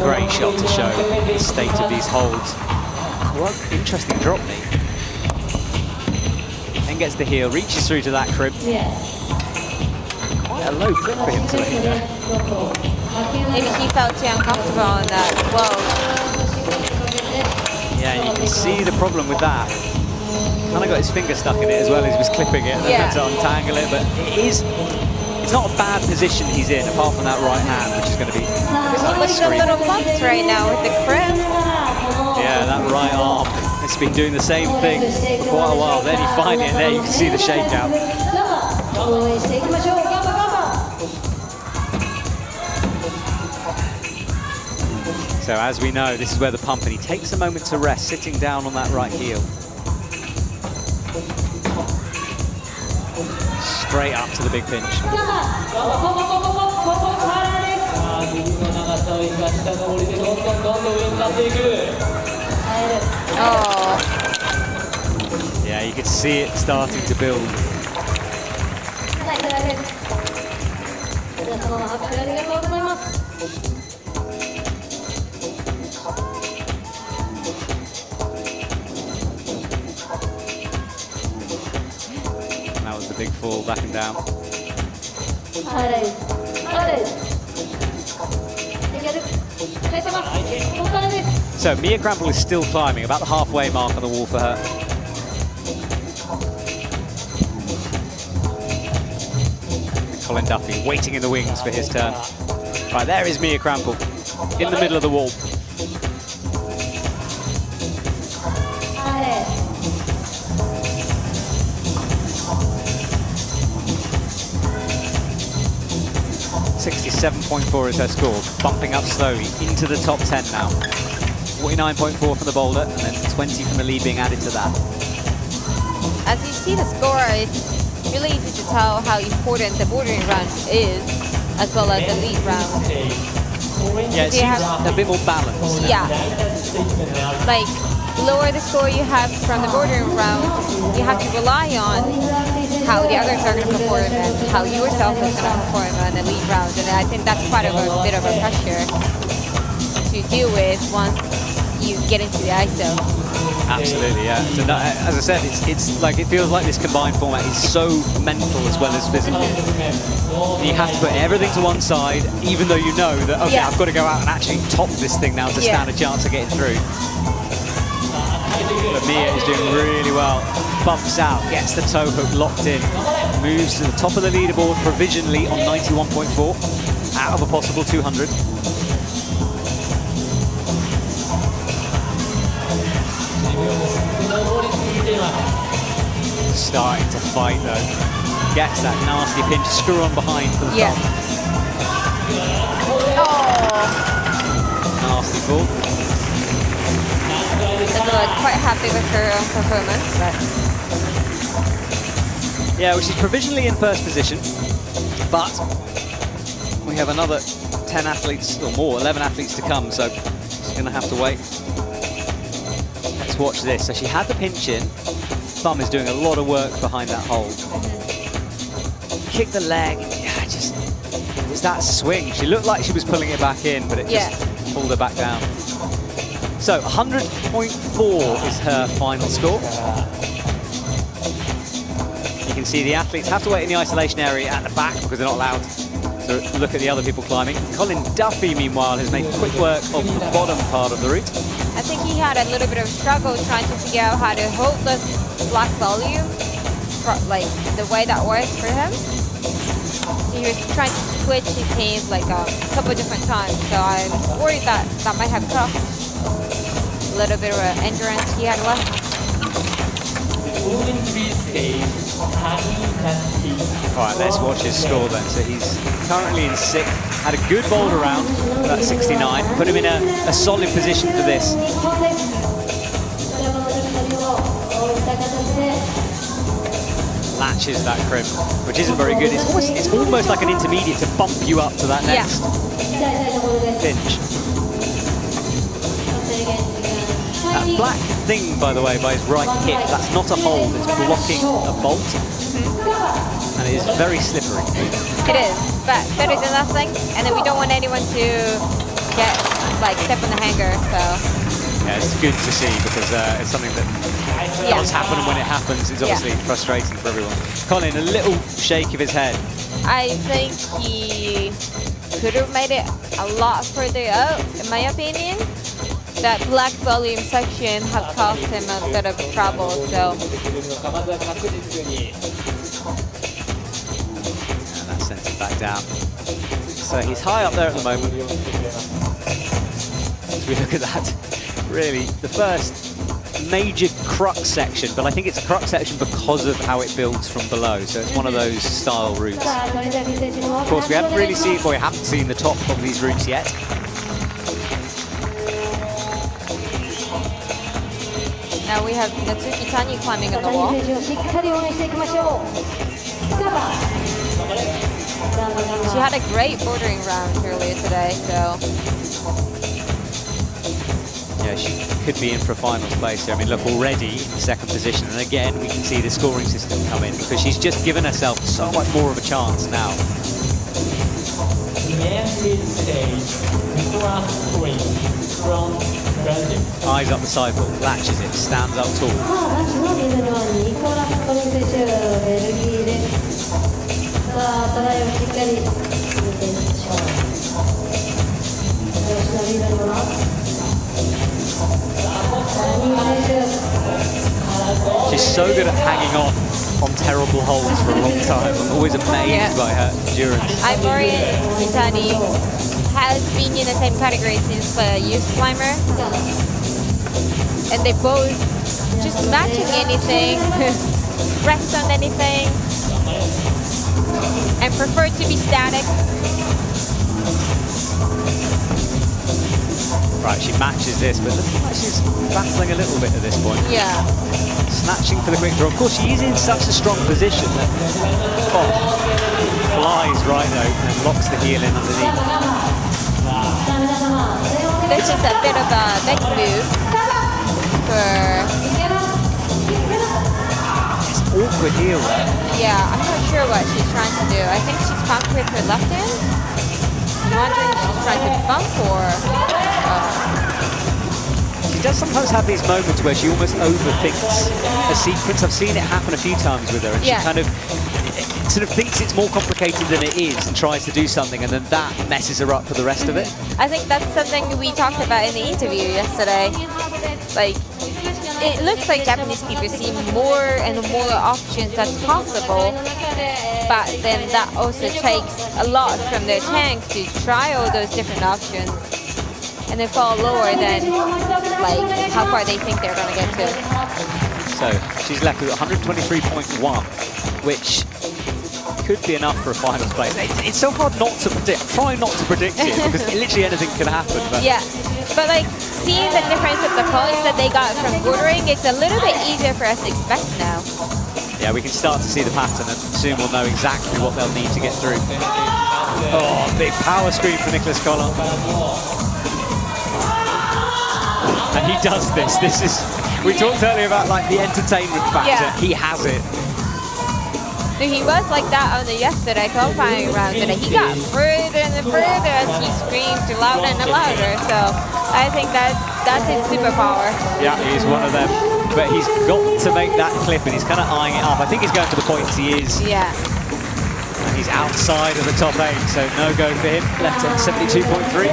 Great shot to show the state of these holds. Quite interesting drop knee. Then gets the heel, reaches through to that crib. Quite a low crib for him to hit there. Maybe he felt too uncomfortable on that. Whoa. Yeah, you can see the problem with that. Kind of got his finger stuck in it as well as he was clipping it. Yeah. Had to untangle it, but it's not a bad position he's in, apart from that right hand, which is going to be Looks a little bumped right now with the crib. Yeah, that right arm. It's been doing the same thing for quite a while. Then you find it, and there you can see the shakeout. So as we know, this is where the pump, and he takes a moment to rest, sitting down on that right heel. Straight up to the big pinch. Oh. Yeah, you can see it starting to build. That was the big fall, back and down. So Mia Krampel is still climbing, about the halfway mark on the wall for her. Colin Duffy waiting in the wings for his turn. Right, there is Mia Krampel in the middle of the wall. .4 is her score, bumping up slowly into the top 10 now. 49.4 from the Boulder, and then 20 from the lead being added to that. As you see the score, it's really easy to tell how important the bordering round is, as well as the lead round. Yeah, it seems a bit more balanced. Yeah. Like, lower the score you have from the bordering round, you have to rely on how the others are going to perform and how yourself is going to perform on the lead round. And I think that's quite a bit of a pressure to deal with once you get into the ISO. Absolutely, yeah. So, as I said, it's like it feels like this combined format is so mental as well as physical. You have to put everything to one side, even though you know that, okay, I've got to go out and actually top this thing now to stand a chance of getting through. But Mia is doing really well. Bumps out, gets the toe hook locked in, moves to the top of the leaderboard provisionally on 91.4 out of a possible 200. Starting to fight though. Gets that nasty pinch, screw on behind for the thumb. Oh. Nasty fall. I'm quite happy with her own performance, but yeah, well, she's provisionally in first position, but we have another 10 athletes or more, 11 athletes to come, so she's going to have to wait. Let's watch this. So she had the pinch in. Thumb is doing a lot of work behind that hold. Kick the leg. Yeah, it was that swing. She looked like she was pulling it back in, but it just pulled her back down. So 100.4 is her final score. You can see the athletes have to wait in the isolation area at the back because they're not allowed to look at the other people climbing. Colin Duffy, meanwhile, has made quick work of the bottom part of the route. I think he had a little bit of struggle trying to figure out how to hold the black volume, like the way that works for him. So he was trying to switch his hands like a couple different times. So I'm worried that that might have cost a little bit of an endurance he had left. All right, let's watch his score then. So he's currently in 6th, had a good boulder round, that's 69, put him in a solid position for this. Latches that crimp, which isn't very good. It's almost like an intermediate to bump you up to that next pinch. That black thing, by the way, by his right hip, that's not a hold, it's blocking a bolt. And it is very slippery. It is, but better than nothing. And then we don't want anyone to get, like, step on the hanger, so. Yeah, it's good to see because it's something that does happen, and when it happens, it's obviously frustrating for everyone. Colin, a little shake of his head. I think he could have made it a lot further out, in my opinion. That black volume section had caused him a bit of trouble, so. And that sends it back down. So he's high up there at the moment. As we look at that, really, the first major crux section, but I think it's a crux section because of how it builds from below. So it's one of those style routes. Of course, we haven't really seen, well, we haven't seen the top of these routes yet. Now we have Natsuki Tani climbing on the wall. She had a great bouldering round earlier today, so. Yeah, she could be in for a finals place here. I mean, look, already in second position, and again, we can see the scoring system come in because she's just given herself so much more of a chance now. Eyes up the sidewalk, latches it, stands up tall. She's so good at hanging on terrible holds for a long time. I'm always amazed by her endurance. Iwate and Mitani has been in the same category since the youth climber. And they both just matching anything, rest on anything, and prefer to be static. Right, she matches this, but looks like she's battling a little bit at this point. Yeah. Snatching for the quick draw. Of course, she is in such a strong position that flies right open and locks the heel in underneath. This is a bit of a neck move for. It's awkward to a heel there. Yeah, I'm not sure what she's trying to do. I think she's bumped with her left hand. I'm wondering if she's trying to bump or... She does sometimes have these moments where she almost overthinks a sequence. I've seen it happen a few times with her, and Yeah. she kind of sort of thinks it's more complicated than it is and tries to do something, and then that messes her up for the rest of it. I think that's something we talked about in the interview yesterday. Like, it looks like Japanese people see more and more options that's possible, but then that also takes a lot from their tank to try all those different options, and they fall lower than like how far they think they're gonna get to. So she's left with 123.1, which could be enough for a finals place. It's so hard not to predict. Try not to predict it, because literally anything can happen. But Yeah, but like seeing the difference of the points that they got from bouldering, it's a little bit easier for us to expect now. yeah, we can start to see the pattern, and soon we'll know exactly what they'll need to get through. Oh, big power screen for Nicholas Collin. And he does this. This is, we talked earlier about like the entertainment factor. Yeah. He has it. So he was like that on the yesterday qualifying round, and he got further and further as he screamed louder and louder. So I think that's his superpower. Yeah, he's one of them. But he's got to make that clip, and he's kind of eyeing it up. I think he's going for the points. He is. Yeah. And he's outside of the top 8, so no go for him. Left at 72.3.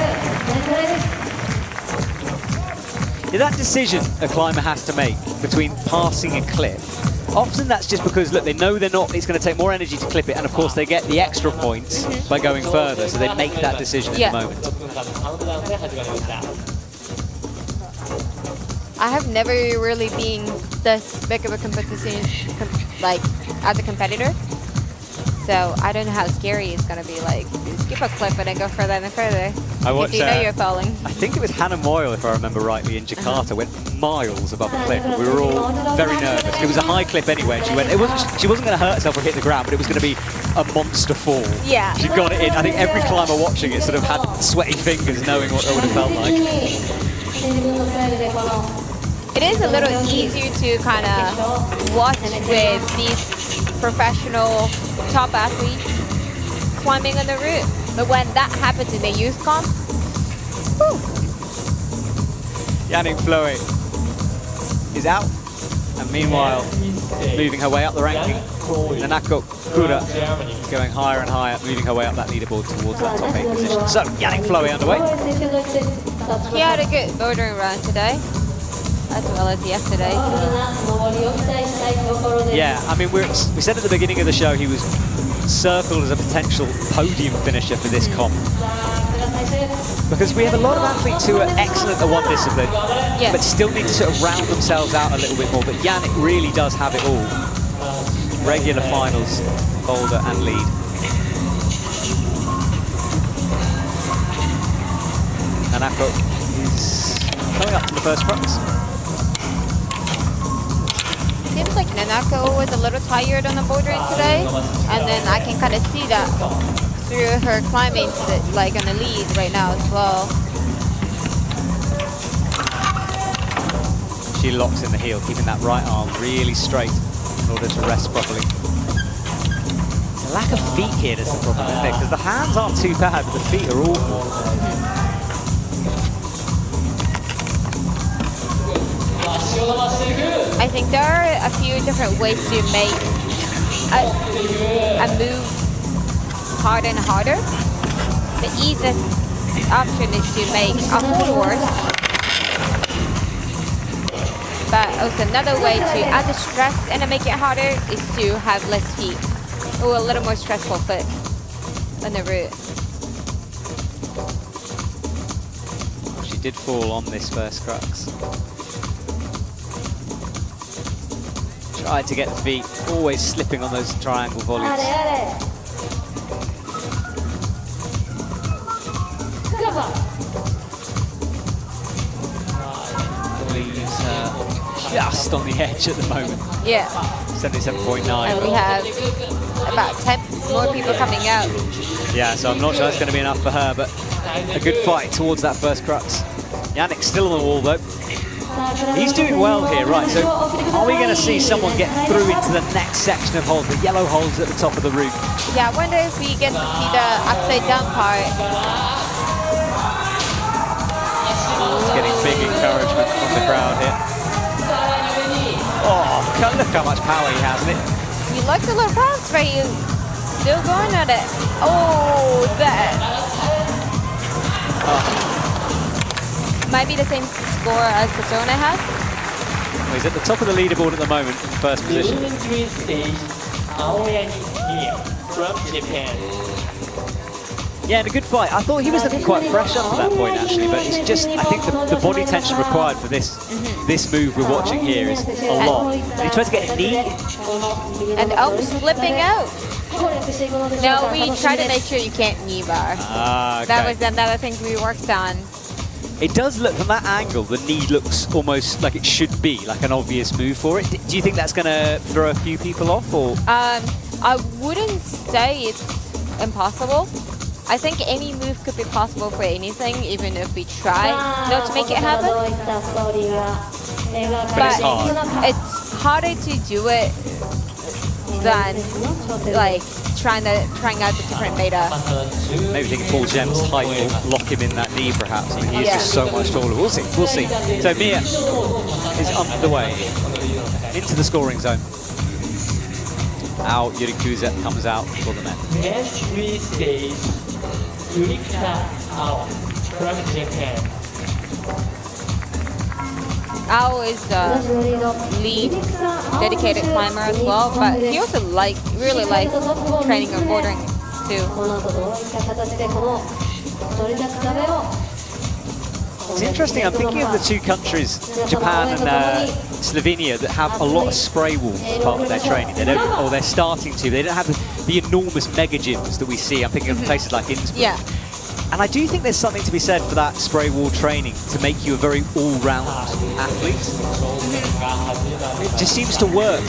Yeah, that decision a climber has to make between passing a clip, often that's just because, look, they know it's going to take more energy to clip it, and of course they get the extra points by going further, so they make that decision Yeah. at the moment. I have never really been this big of a competition, like as a competitor. So I don't know how scary it's gonna be. Like, skip a clip and then go further and further. I watched, because you know you're falling. I think it was Hannah Moyle, if I remember rightly, in Jakarta, went miles above the cliff. We were all very nervous. It was a high clip anyway, and she wasn't going to hurt herself or hit the ground, but it was going to be a monster fall. Yeah. She got it in. I think every climber watching it sort of had sweaty fingers knowing what it would have felt like. It is a little easier to kind of watch with these professional top athletes climbing on the route. But when that happens in the youth comp, Yannick Floe is out, and meanwhile, moving her way up the ranking. Nanako Kura is going higher and higher, moving her way up that leaderboard towards that top 8 position. So, Yannick Floe underway. he had a good bouldering run today, as well as yesterday. Yeah, I mean, we said at the beginning of the show he was circled as a potential podium finisher for this comp. Because we have a lot of athletes who are excellent at one discipline, Yeah. but still need to sort of round themselves out a little bit more. But Yannick really does have it all. Regular finals, Boulder and lead. And Nanako is coming up to the first crux. Seems like Nanako was a little tired on the bouldering today, and then I can kind of see that through her climbing, like on the lead right now as well. She locks in the heel, keeping that right arm really straight in order to rest properly. The lack of feet here is the problem, isn't it? Because the hands aren't too bad, but the feet are awful. I think there are a few different ways to make a move harder and harder. The easiest option is to make a forward, but also another way to add the stress and make it harder is to have less feet, or a little more stressful foot on the route. She did fall on this first crux. Tried to get the feet, always slipping on those triangle volleys. Leaves her just on the edge at the moment. Yeah, 77.9. and we have about 10 more people coming out. Yeah, so I'm not sure that's going to be enough for her, but a good fight towards that first crux. Yannick's still on the wall though. He's doing well here, right? So are we going to see someone get through into the next section of holes, the yellow holes at the top of the roof? Yeah, I wonder if we get to see the upside down part. He's getting big encouragement from the crowd here. Oh, look how much power he has in it. He looks a little fast, but he's still going at it. Oh, that. Might be the same score as Satona has. Well, he's at the top of the leaderboard at the moment, in first position. Elementary stage, Aoyagi here from Japan. Yeah, and a good fight. I thought he was looking quite fresh up to that point, actually, but it's just, I think the body tension required for this move we're watching here is a lot. And he tried to get a knee. And almost flipping out. No, we try to make sure you can't knee bar. Ah, okay. That was another thing we worked on. It does look, from that angle, the knee looks almost like it should be, like an obvious move for it. Do you think that's going to throw a few people off, or? I wouldn't say it's impossible. I think any move could be possible for anything, even if we try not to make it happen. But it's hard. It's harder to do it than like trying out the different beta. Maybe thinking Paul Gem's height will lock him in that knee, perhaps. I mean, he is just so much taller. We'll see. We'll see. So Mia is underway into the scoring zone. Ao Yurikuza comes out for the men. Next three stage, Yurika Ao from Japan. Ao is the lead dedicated climber as well, but he also really likes training and bouldering too. It's interesting, I'm thinking of the two countries, Japan and Slovenia, that have a lot of spray walls as part of their training. They don't, or they're starting to. They don't have the enormous mega gyms that we see. I'm thinking of places like Innsbruck. Yeah. And I do think there's something to be said for that spray wall training to make you a very all-round athlete. It just seems to work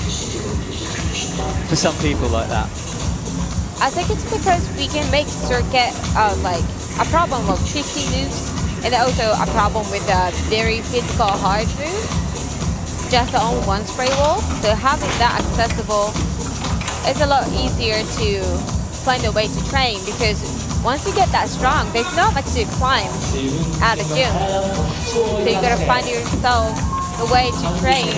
for some people like that. I think it's because we can make circuit like a problem of 50 moves, and also a problem with a very physical hard move just on one spray wall. So having that accessible, it's a lot easier to find a way to train, because once you get that strong, there's not much to climb at the gym. So you gotta find yourself a way to train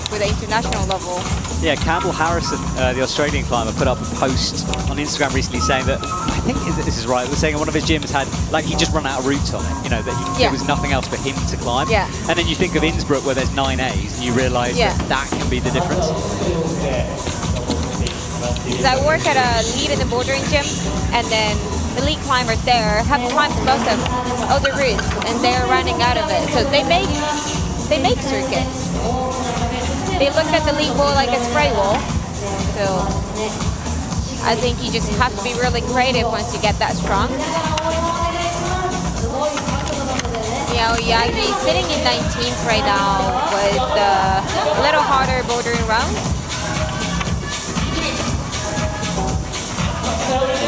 for the international level. Yeah, Campbell Harrison, the Australian climber, put up a post on Instagram recently saying that, I think this is right, was saying one of his gyms had, like, he just run out of routes on it, you know, that there was nothing else for him to climb. Yeah. And then you think of Innsbruck where there's 9 A's, and you realise that can be the difference. So I work at a lead in the bouldering gym, and then the lead climbers there have climbed most of all the routes, and they're running out of it. So they make circuits. They look at the lead wall like a spray wall. So I think you just have to be really creative once you get that strong. Yagi sitting in 19th right now with a little harder bouldering round.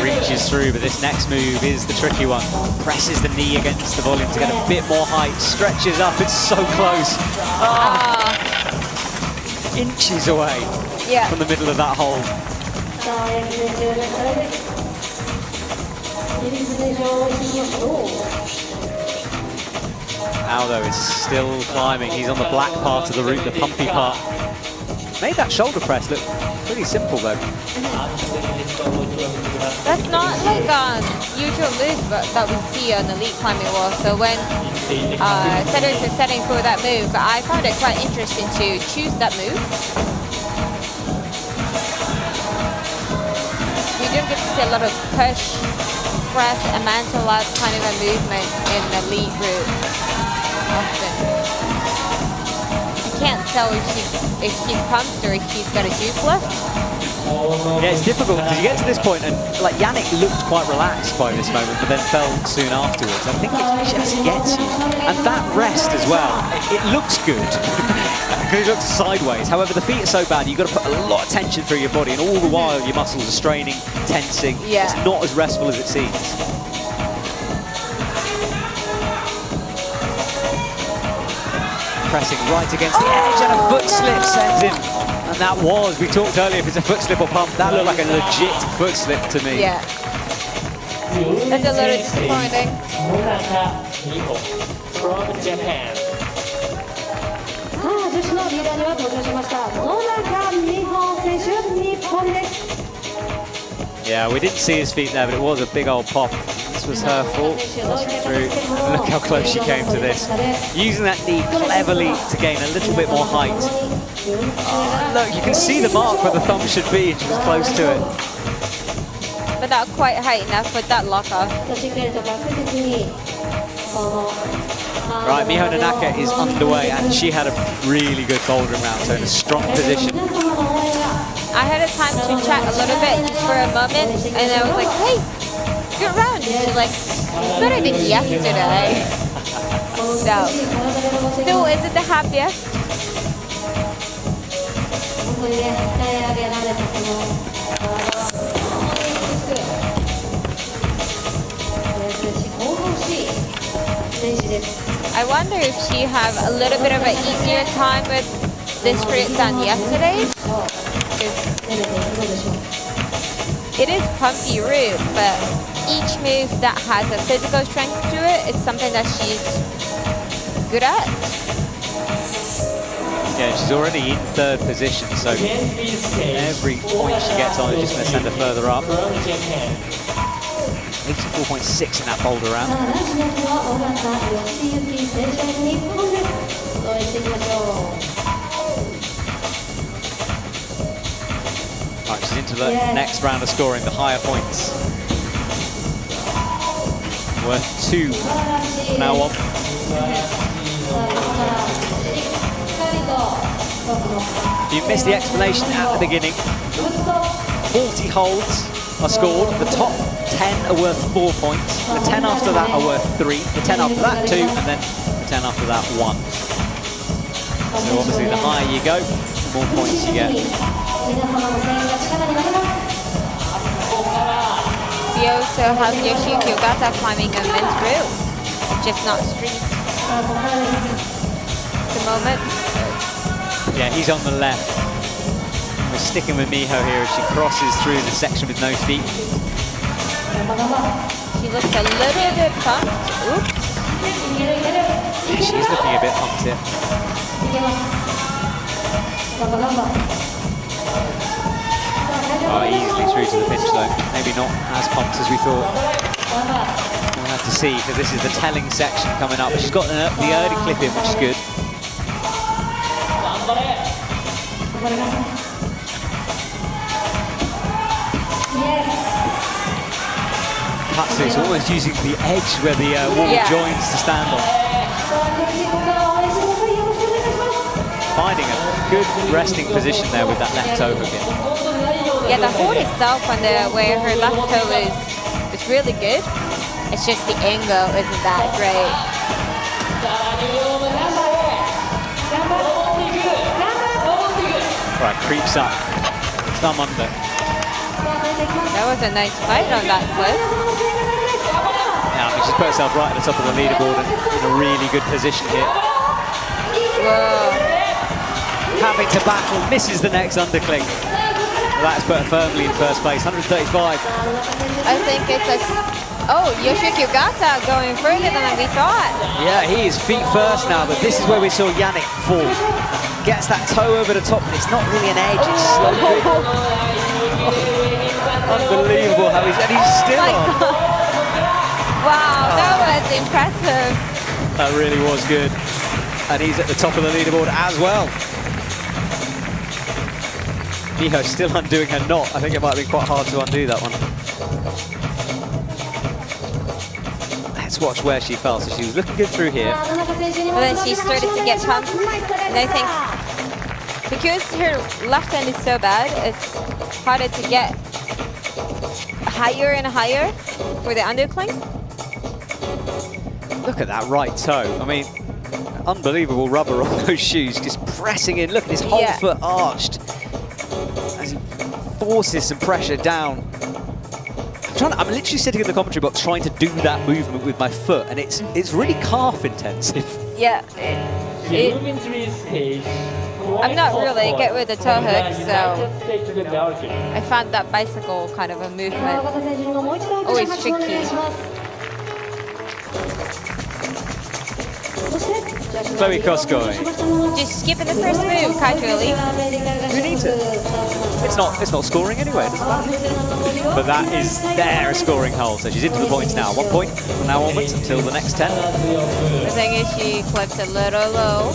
Reaches through, but this next move is the tricky one. Presses the knee against the volume to get a bit more height. Stretches up, it's so close. Inches away from the middle of that hole. Aldo is still climbing. He's on the black part of the route, the pumpy part. Made that shoulder press look pretty simple though. That's not like usual move that we see on the lead climbing wall. So when setters are setting for that move, I found it quite interesting to choose that move. We don't get to see a lot of push, press, and mantle out kind of a movement in the lead route often. You can't tell if she's pumped or if she's got a juice left. Yeah, it's difficult because you get to this point and like Yannick looked quite relaxed by this moment, but then fell soon afterwards. I think it just gets you. And that rest as well, it looks good because it looks sideways. However, the feet are so bad, you've got to put a lot of tension through your body, and all the while your muscles are straining, tensing. Yeah. It's not as restful as it seems. pressing right against the edge, and a foot slip sends him. And that was, we talked earlier, if it's a foot slip or pump, that looked like a legit foot slip to me. Yeah. That's a little disappointing. Morioka from Japan. さあ女子のリーダーには登場しました野中美穂選手、日本です。 Yeah, we didn't see his feet there, but it was a big old pop. This was her fault. Through. Look how close she came to this. Using that knee cleverly to gain a little bit more height. Look, you can see the mark where the thumb should be, and she was close to it. But not quite high enough with that lock off. Right, Miho Nanaka is underway, and she had a really good boulder round, so in a strong position. I had a time to chat a little bit just for a moment, and I was like, hey, good round. She's like, better than yesterday. So, still isn't the happiest. I wonder if she have a little bit of an easier time with this route than yesterday. It is pumpy route, but each move that has a physical strength to it is something that she's good at. Yeah, she's already in third position, so every point she gets on is just going to send her further up. 84.6 in that boulder round. Right, she's into the next round of scoring, the higher points. Worth 2 from now on. If you missed the explanation at the beginning, 40 holds are scored. The top 10 are worth 4 points. The 10 after that are worth 3. The 10 after that 2, and then the 10 after that 1. So obviously the higher you go, the more points you get. We also have Yoshiki Ogata climbing a men's route, just not street at the moment. Yeah, he's on the left. We're sticking with Miho here as she crosses through the section with no feet. She looks a little bit pumped. Oops. Yeah, she's looking a bit pumped here. Oh, easily through to the pinch though. Maybe not as pumped as we thought. We'll have to see, because this is the telling section coming up. But she's got the early clip in, which is good. Katsu's almost using the edge where the wall joins to stand on. Finding a good resting position there with that left toe hook in. Yeah, the hold itself on where her left toe is really good. It's just the angle isn't that great. Right, creeps up, thumb under. That was a nice fight on that clip. Yeah, I mean, she's put herself right at the top of the leaderboard and in a really good position here. Whoa. Having to battle, misses the next undercling. Well, that's put her firmly in first place, 135. I think it's Yoshiki Ogata going further than we thought. Yeah, he is feet first now, but this is where we saw Yannick fall. Gets that toe over the top, but it's not really an edge, it's slowly. Unbelievable how he's still on. Wow, that was impressive. That really was good. And he's at the top of the leaderboard as well. Miho's still undoing her knot. I think it might have been quite hard to undo that one. Let's watch where she fell. So she was looking good through here. But then she started to get pumped. And I think because her left hand is so bad, it's harder to get higher and higher for the undercling. Look at that right toe. I mean, unbelievable rubber on those shoes, just pressing in. Look at his whole foot arched as he forces some pressure down. I'm literally sitting in the commentary box trying to do that movement with my foot, and it's really calf intensive. Yeah, Elementary stage. I'm not really good with the toe hook, so United States of America. I found that bicycle kind of a 川 movement. 端選手にももう一度大きな Always 拍手をお願いします。そして Chloe Koskoi. Just skipping the first move casually. Who needs it? It's not scoring anyway, it doesn't matter. But that is their scoring hole. So she's into the points now. 1 point from now onwards until the next 10. The thing is she clipped a little low.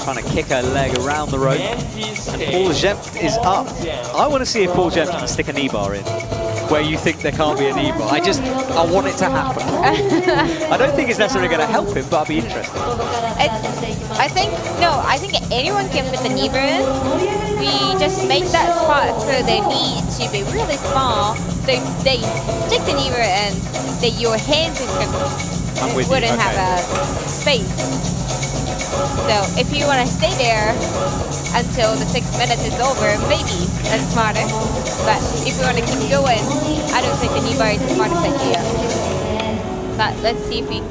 Trying to kick her leg around the rope. And Paul Gempt is up. I want to see if Paul Gempt can stick a knee bar in where you think there can't be a knee bar. I want it to happen. I don't think it's necessarily going to help him, but I'll be interested. I think anyone can put the knee bar in. We just make that spot for the knee to be really small. So if they stick the knee bar in, that your hands wouldn't have a space. So if you want to stay there until the 6 minutes is over, maybe that's smarter. But if you want to keep going, I don't think the knee bar is the smartest idea. But let's see if he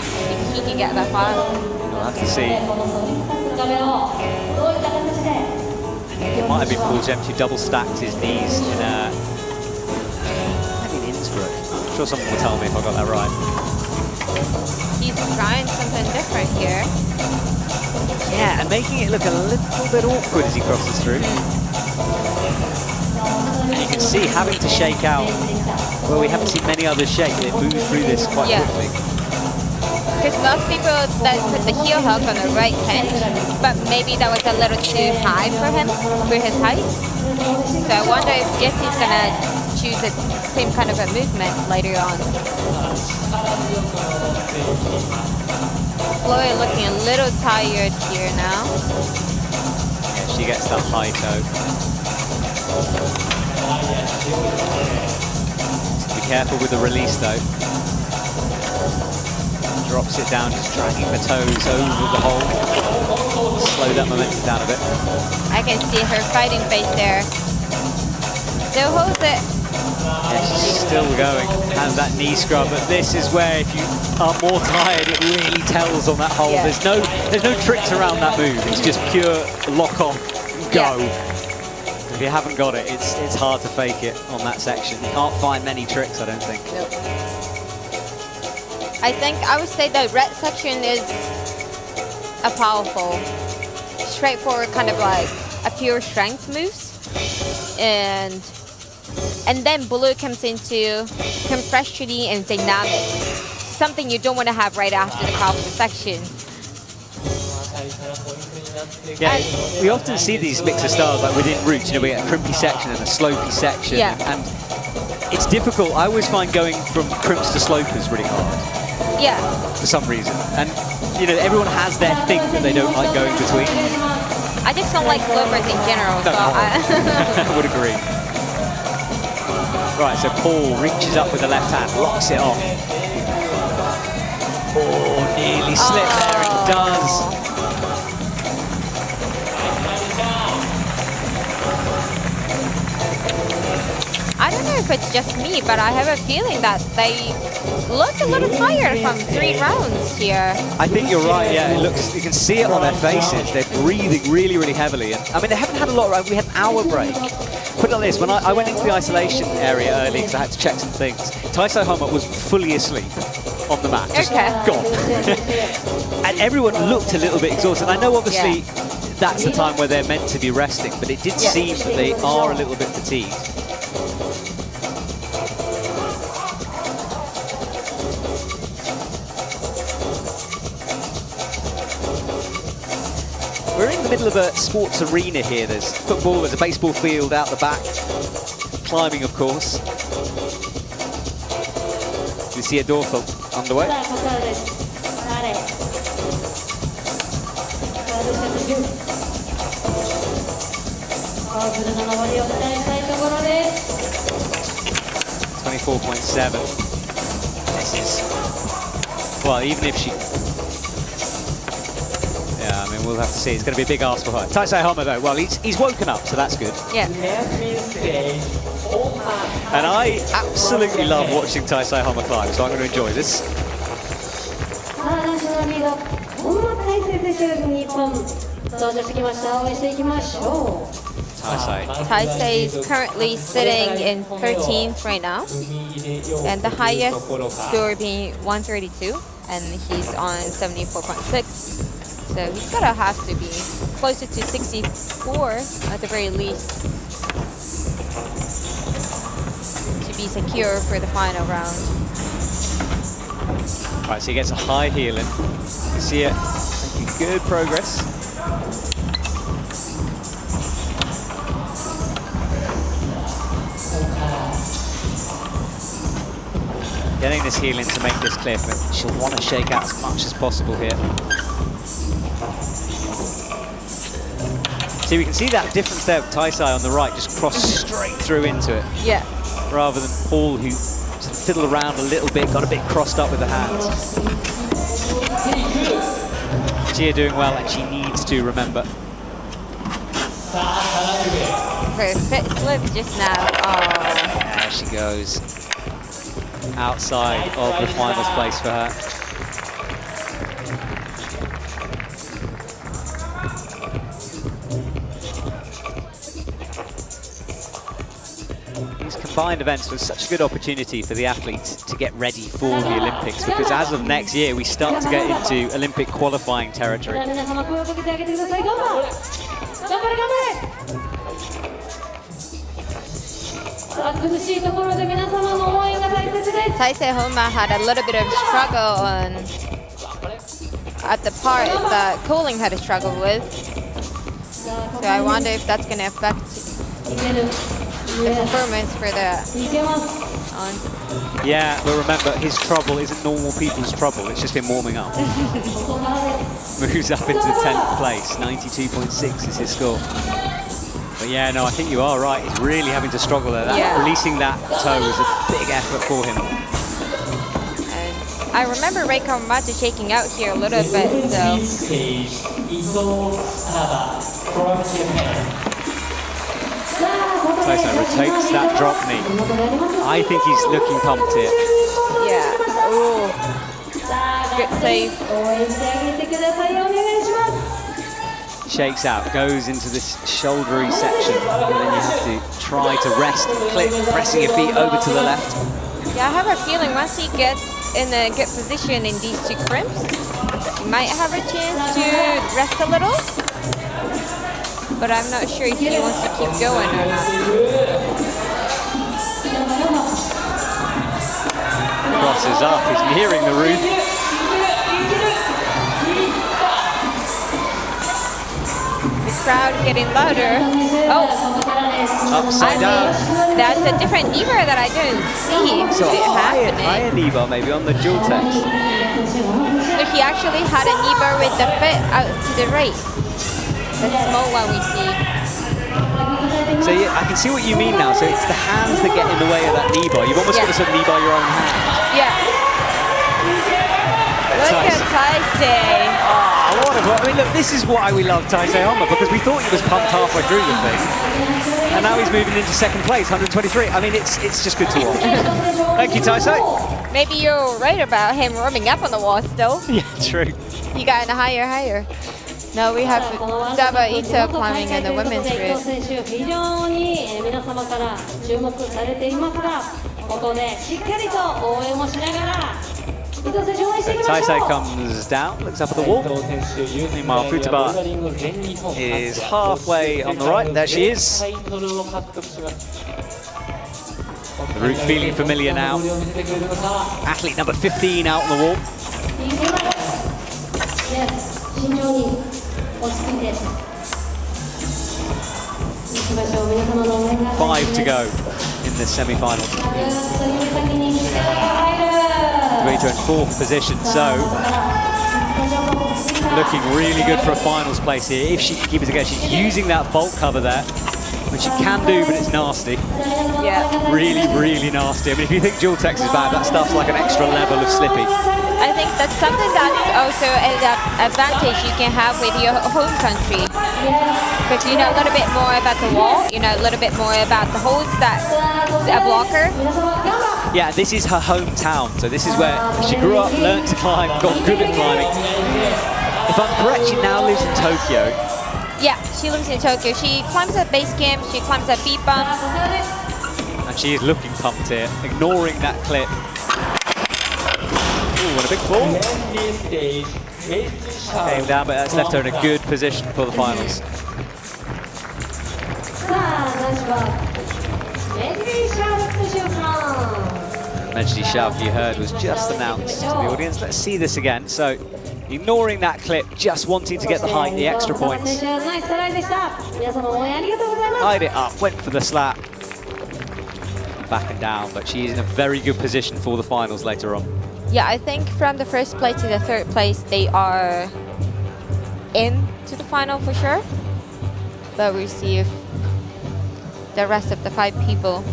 can get that far. We'll have to see. It might have been Paul Gempt who double stacked his knees in maybe in Innsbruck. I'm sure someone will tell me if I got that right. He's trying something different here. Yeah, and making it look a little bit awkward as he crosses through. And you can see having to shake out where we haven't seen many others shake. They move through this quite quickly. Because most people that put the heel hook on the right hinge, but maybe that was a little too high for him, for his height. So I wonder if Jesse's gonna choose the same kind of a movement later on. Chloe looking a little tired here now. Yeah, she gets that high toe. So be careful with the release though. Drops it down, just dragging the toes over the hole. Slow that momentum down a bit. I can see her fighting face there. Still holds it. Yeah, she's still going. Has that knee scrub, but this is where if you are more tired, it really tells on that hole. Yeah. There's no tricks around that move. It's just pure lock off, go. Yeah. If you haven't got it, it's hard to fake it on that section. You can't find many tricks, I don't think. Nope. I would say the red section is a powerful, straightforward kind of like a pure strength moves, and then blue comes into compression and dynamic, something you don't want to have right after the powerful section. Yeah, we often see these mix of styles like within routes. You know, we get a crimpy section and a slopey section, and it's difficult. I always find going from crimps to slopers really hard. Yeah. For some reason, and you know, everyone has their thing that they don't like going between. I just don't like slopers in general, so I would agree. Right, so Paul reaches up with the left hand, locks it off. Oh, nearly slipped there, it does. I don't know if it's just me, but I have a feeling that they look a little tired from 3 rounds here. I think you're right, yeah. It looks, you can see it on their faces. They're breathing really, really heavily. And I mean, they haven't had a lot, we had an hour break. Put it like this, when I went into the isolation area early because I had to check some things, Taiso Hama was fully asleep on the mat, just gone. And everyone looked a little bit exhausted. I know obviously that's the time where they're meant to be resting, but it did seem that they are a little bit fatigued. We're in the middle of a sports arena here. There's football, there's a baseball field out the back. Climbing, of course. We see a Dorfel underway. .24.7. This is, well, even if she, yeah, I mean, mean, we'll have to see. It's going to be a big ask for her. Taisei Hama, though, well, he's woken up, so that's good. Yeah. And I absolutely love watching Taisei Hama climb, so I'm going to enjoy this. Taisei is currently sitting in 13th right now, and the highest score being 132, and he's on 74.6. So he's gonna have to be closer to 64 at the very least to be secure for the final round. Right, so he gets a high heel in. You see it making good progress. Getting this heel in to make this cliff, and she'll want to shake out as much as possible here. See, we can see that difference there with Taisei on the right, just cross straight through into it. Yeah. Rather than Paul, who just fiddled around a little bit, got a bit crossed up with the hands. Gia doing well, and she needs to remember. Perfect flip just now. Oh. There she goes. Outside of the finals place for her. These combined events were such a good opportunity for the athletes to get ready for the Olympics, because as of next year we start to get into Olympic qualifying territory. Taisei Hama had a little bit of struggle at the part that Cooling had a struggle with. So I wonder if that's going to affect the performance for the Yeah, but remember, his trouble isn't normal people's trouble. It's just been warming up. Moves up into 10th place. 92.6 is his score. But yeah, no, I think you are right. He's really having to struggle there. Releasing that toe was a big effort for him. And I remember Rei Kawamata shaking out here a little bit, so. Taisei rotates that drop knee. I think he's looking pumped here. Yeah. Ooh. Good save. Shakes out, goes into this shouldery section, and then you have to try to rest and click, pressing your feet over to the left. Yeah, I have a feeling once he gets in a good position in these two crimps, he might have a chance to rest a little. But I'm not sure if he wants to keep going or not. Crosses up, he's nearing the roof. The crowd getting louder. Oh! Upside down. That's a different knee bar that I didn't see happening. Higher knee bar maybe on the dual text. So he actually had a knee bar with the foot out to the right. The small one we see. So yeah, I can see what you mean now. So it's the hands that get in the way of that knee bar. You've almost got to sort of knee bar your own hand. Yeah. Look at Taisei. Oh, what a, I mean, look, this is why we love Taisei Hama, because we thought he was pumped halfway through the thing. And now he's moving into second place, 123. I mean, it's just good to watch. Thank you, Taisei. Maybe you're right about him warming up on the wall still. Yeah, true. He got in a higher. Now we have Daba Ito climbing in the women's route. So Taisei comes down, looks up at the wall. Meanwhile, Futaba is halfway on the right. There she is. The route feeling familiar now. Athlete number 15 out on the wall. 5 to go in this semi-final. Iwate in 4th position, so looking really good for a finals place here. If she can keep it together, she's using that vault cover there which you can do, but it's nasty. Yeah. Really, really nasty. I mean, if you think dual text is bad, that stuff's like an extra level of slippy. I think that's something that's also an advantage you can have with your home country. Because you know a little bit more about the wall, you know a little bit more about the holes that's a blocker. Yeah, this is her hometown, so this is where she grew up, learned to climb, got good at climbing. If I'm correct, she now lives in Tokyo. Yeah, she lives in Tokyo. She climbs at base camp, she climbs at feet bump. And she is looking pumped here, ignoring that clip. Ooh, what a big fall. Came down, but that's left her in a good position for the finals. Mejdi Shav, you heard, was just announced to the audience. Let's see this again. So, ignoring that clip, just wanting to get the height, the extra points. Eyed it up, went for the slap. Back and down, but she's in a very good position for the finals later on. Yeah, I think from the first place to the third place, they are into the final for sure. But we'll see if the rest of the 5 people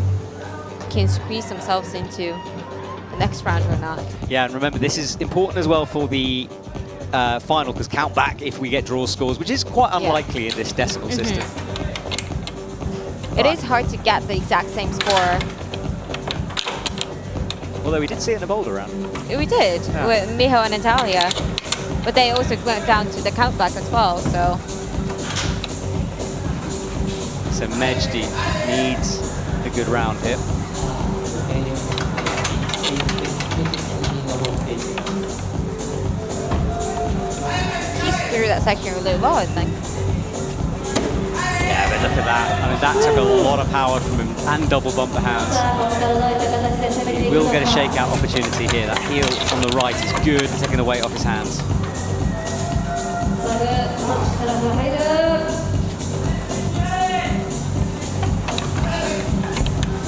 can squeeze themselves into the next round or not. Yeah, and remember, this is important as well for the final, because count back if we get draw scores, which is quite unlikely in this decimal system. It is hard to get the exact same score. Although we did see it in the Boulder round. We did, with Miho and Natalia. But they also went down to the count back as well, so. So Mejdi needs a good round here. He's through that section really well, I think. Yeah, but look at that. I mean, that took a lot of power from him and double bumper hands. He will get a shakeout opportunity here. That heel on the right is good, taking the weight off his hands.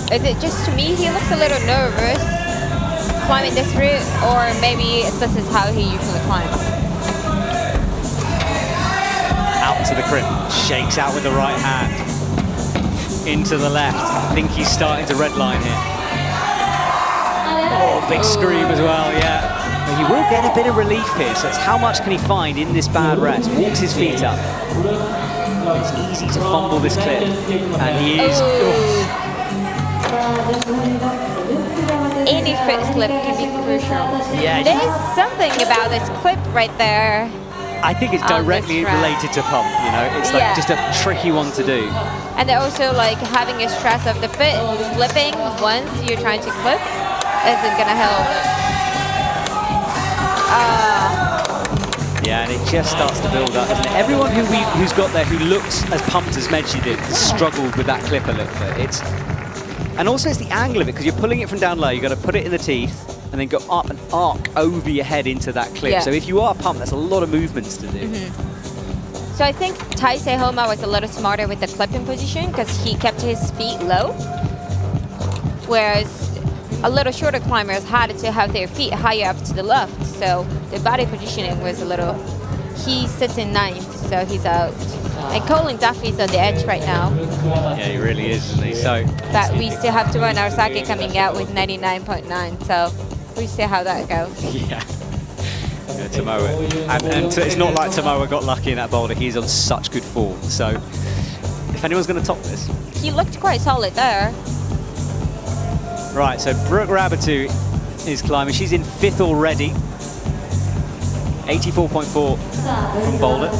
Is it just to me, he looks a little nervous climbing this route, or maybe this is how he usually climbs? Out to the crimp, shakes out with the right hand. Into the left, I think he's starting to redline here. Oh, big scream as well, yeah. But he will get a bit of relief here, so it's how much can he find in this bad rest. Walks his feet up. It's easy to fumble this clip, and he is... Any foot slip can be crucial. Yeah, there's something about this clip right there. I think it's directly related to pump, you know? It's like just a tricky one to do. And they're also like having a stress of the foot slipping once you're trying to clip isn't gonna help. Yeah, and it just starts to build up, doesn't it? Everyone who's got there who looks as pumped as Mejdi did struggled with that clip a little bit. And also it's the angle of it, because you're pulling it from down low, you've got to put it in the teeth and then go up and arc over your head into that clip. Yeah. So if you are pumped, that's a lot of movements to do. So I think Taisei Homa was a little smarter with the clipping position because he kept his feet low, whereas a little shorter climbers had to have their feet higher up to the left. So the body positioning was a little... He sits in 9th, so he's out. And Colin Duffy's on the edge right now. Yeah, he really is, isn't he? So, but we still have Tomoe Narasaki coming out with 99.9, so we see how that goes. Yeah, Tomoe. And it's not like Tomoe got lucky in that boulder. He's on such good form. So if anyone's going to top this. He looked quite solid there. Right, so Brooke Rabatu is climbing. She's in 5th already. 84.4 from Boulder.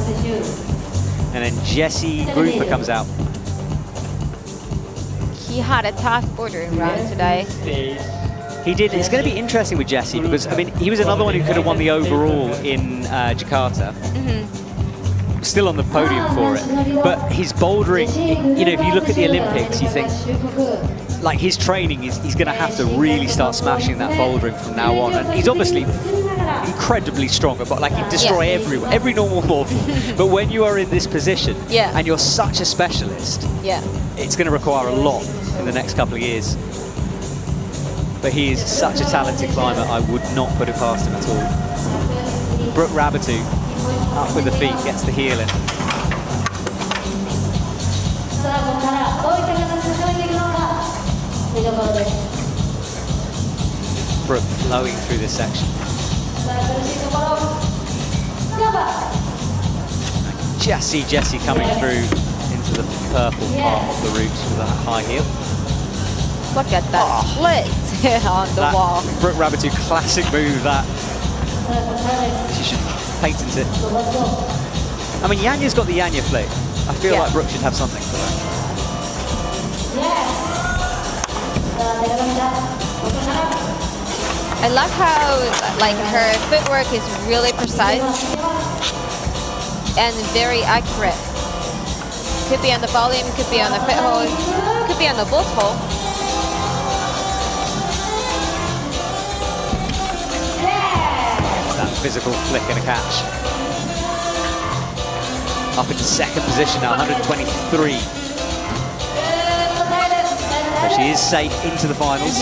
And then Jesse Gruper comes out. He had a tough bordering round today. He did. It's going to be interesting with Jesse because, I mean, he was another one who could have won the overall in Jakarta. Still on the podium for it. But his bouldering, you know, if you look at the Olympics, you think, like, his training, he's going to have to really start smashing that bouldering from now on. And he's obviously incredibly strong, but like he'd destroy every normal ball. But when you are in this position and you're such a specialist, it's going to require a lot in the next couple of years. But he is such a talented climber, I would not put it past him at all. Brooke Rabatu up with the feet, gets the heel in. Brooke flowing through this section. Jessie coming through into the purple part of the route with that high heel. Look at that split on the wall. Brooke Rabatou, classic move that. She should patent it. I mean, Yanya's got the Yanya flick. I feel like Brooke should have something for that. I love how like her footwork is really precise and very accurate. Could be on the volume, could be on the foothold, could be on the bolt hole. That physical flick and a catch. Up into second position now, 123. So she is safe into the finals.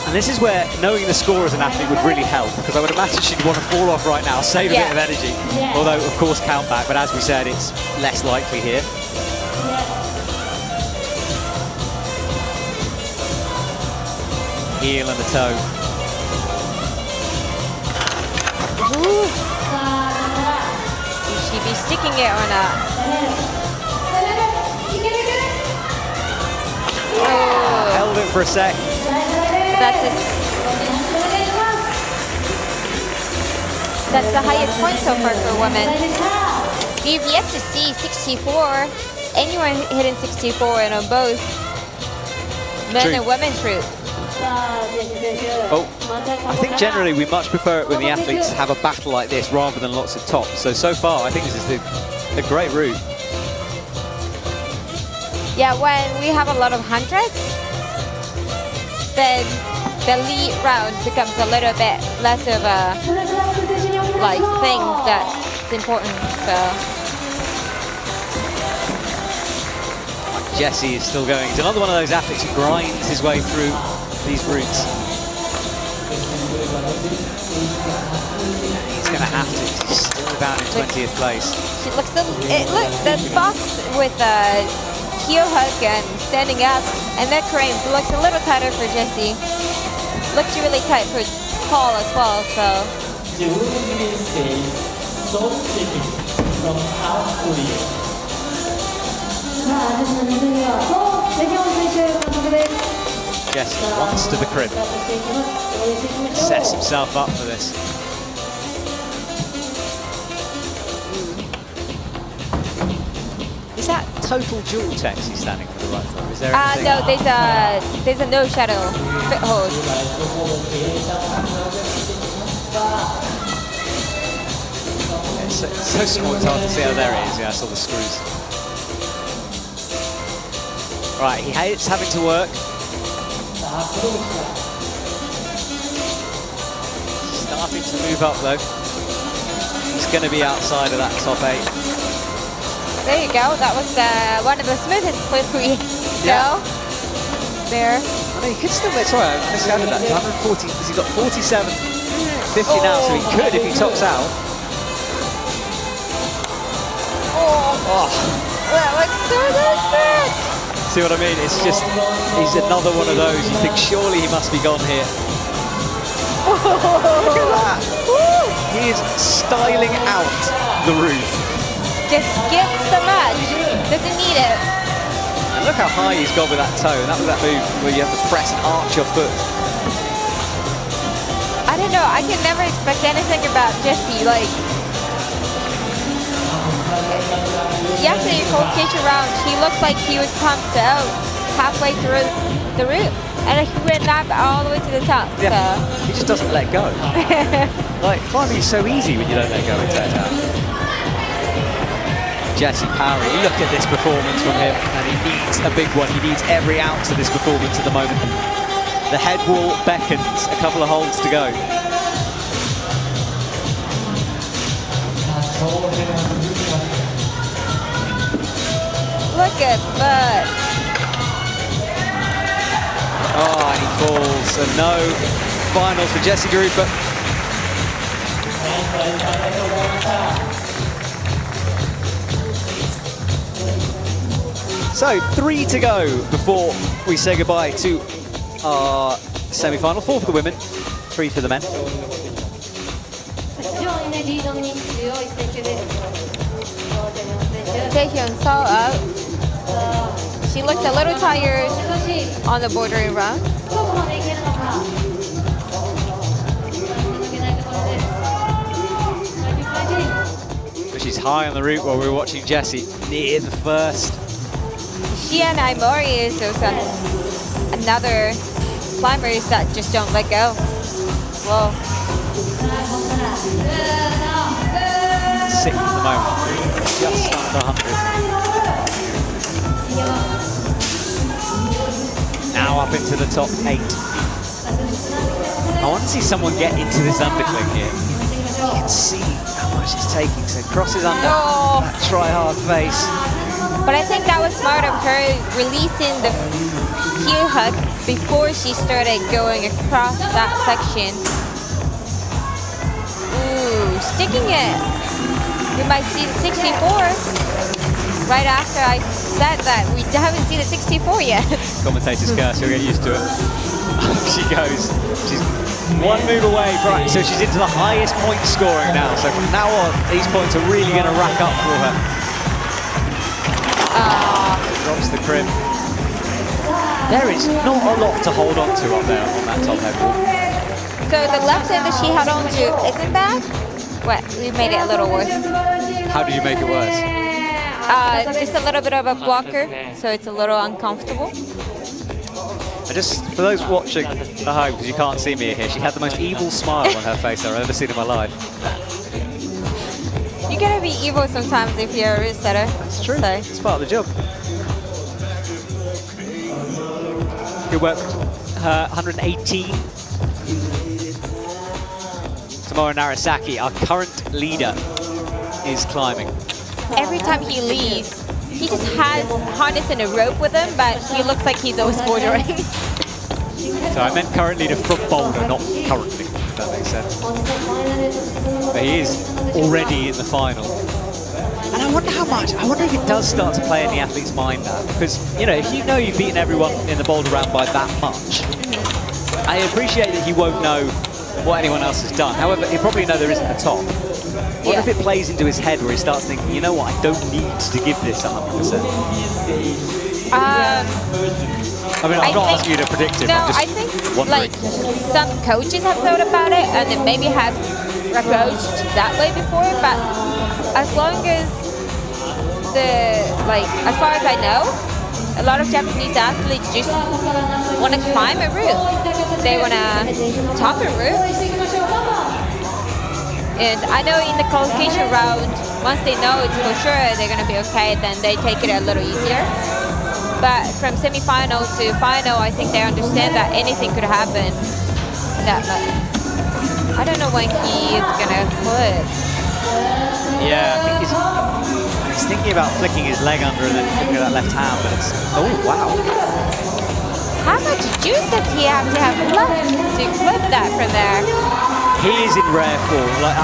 And this is where knowing the score as an athlete would really help, because I would imagine she'd want to fall off right now, save a bit of energy. Although, of course, count back, but as we said, it's less likely here. Heel and the toe. Ooh. Will she be sticking it or not? Oh. Held it for a sec. That's the highest point so far for women. We've yet to see 64. Anyone hitting 64 and on both men and women's route. Oh, I think generally we much prefer it when the athletes have a battle like this rather than lots of tops. So far, I think this is a great route. Yeah, when we have a lot of hundreds, then the lead round becomes a little bit less of a like thing that's important. So Jessie is still going. He's another one of those athletes who grinds his way through these routes. He's going to have to. He's still down in 20th place. She looks look the box with heel hook and standing up, and that crane looks a little tighter for Jessie. Looks really tight for Paul as well. So. The women's stage, Seoul from South Korea. Jessie wants to the crib. Sets himself up for this. Is that total dual text he's standing for the right foot? Is there No, there's a no shadow foothold. It's so small, it's hard to see. Oh, there he is. Yeah, I saw the screws. Right, he hates having to work. Starting to move up though. He's going to be outside of that top 8. There you go. That was one of the smoothest flips we saw there. I know he could still make. Sorry, I miscounted that. 140 because he got 47, 50 now, so he could if he tops out. Oh, that looks so good. See what I mean? It's just, he's another one of those. You think surely he must be gone here. Look at that. He is styling out the roof. Just skips the match. Doesn't need it. And look how high he's got with that toe. And that was that move where you have to press and arch your foot. I don't know. I can never expect anything about Jessie. Like, yesterday, qualification round, he looked like he was pumped out halfway through the route. And he went up all the way to the top. Yeah, so. he just doesn't let go. Like, climbing is so easy when you don't let go, it turns out. Jessie Powery, look at this performance from him, and he needs a big one. He needs every ounce of this performance at the moment. The head wall beckons, a couple of holds to go. Look at that. Oh, and he falls, so no finals for Jessie Garupa. So 3 to go before we say goodbye to our semi-final. 4 for the women, 3 for the men. 非常にねリードに強い選手です。 Taehyun saw up. She looked a little tired on the bouldering run. どこまでいけるのか。抜けないところです。But she's high on the route while we were watching Jessie near the first. She and Imori is also another climbers that just don't let go. Whoa. 6th at the moment, just under 100. Now up into the top 8. I want to see someone get into this undercling here. You can see how much it's taking. So crosses under that try-hard face. But I think that was smart of her releasing the heel hook before she started going across that section. Ooh, sticking it. We might see the 64 right after I said that we haven't seen the 64 yet. Commentator's curse, you'll get used to it. She goes. She's one move away from, so she's into the highest point scoring now. So from now on, these points are really going to rack up for her. Drops the crib. There is not a lot to hold on to up there on that top head wall. So the left hand that she held on to isn't bad? What? We made it a little worse. How did you make it worse? Just a little bit of a blocker, so it's a little uncomfortable. And just for those watching at home, because you can't see me here, she had the most evil smile on her face I've ever seen in my life. You gotta be evil sometimes if you're a route setter. It's true. So. It's part of the job. Good work. 118. Tomorrow Narasaki, our current leader, is climbing. Every time he leaves, he just has harness and a rope with him, but he looks like he's always bouldering. So I meant current leader from Boulder, not currently, if that makes sense. But he is already in the final. And I wonder how much, I wonder if it does start to play in the athlete's mind now. Because, you know, if you know you've beaten everyone in the Boulder round by that much, I appreciate that he won't know what anyone else has done. However, he'll probably know there isn't a top. What if it plays into his head where he starts thinking, you know what, I don't need to give this 100%? I mean, I'm not asking you to predict it, No, I'm just I think wondering. like some coaches have thought about it and then maybe have approached that way before, but as long as as far as I know, a lot of Japanese athletes just want to climb a route. They want to top a route. And I know in the qualification round, once they know it's for sure they're going to be okay, then they take it a little easier. But from semi-final to final, I think they understand that anything could happen. I don't know when he is going to flip. Yeah, I think he's thinking about flicking his leg under and then flicking that left hand, but it's, oh wow. How much juice does he have to have left to flip that from there? He is in rare form. Like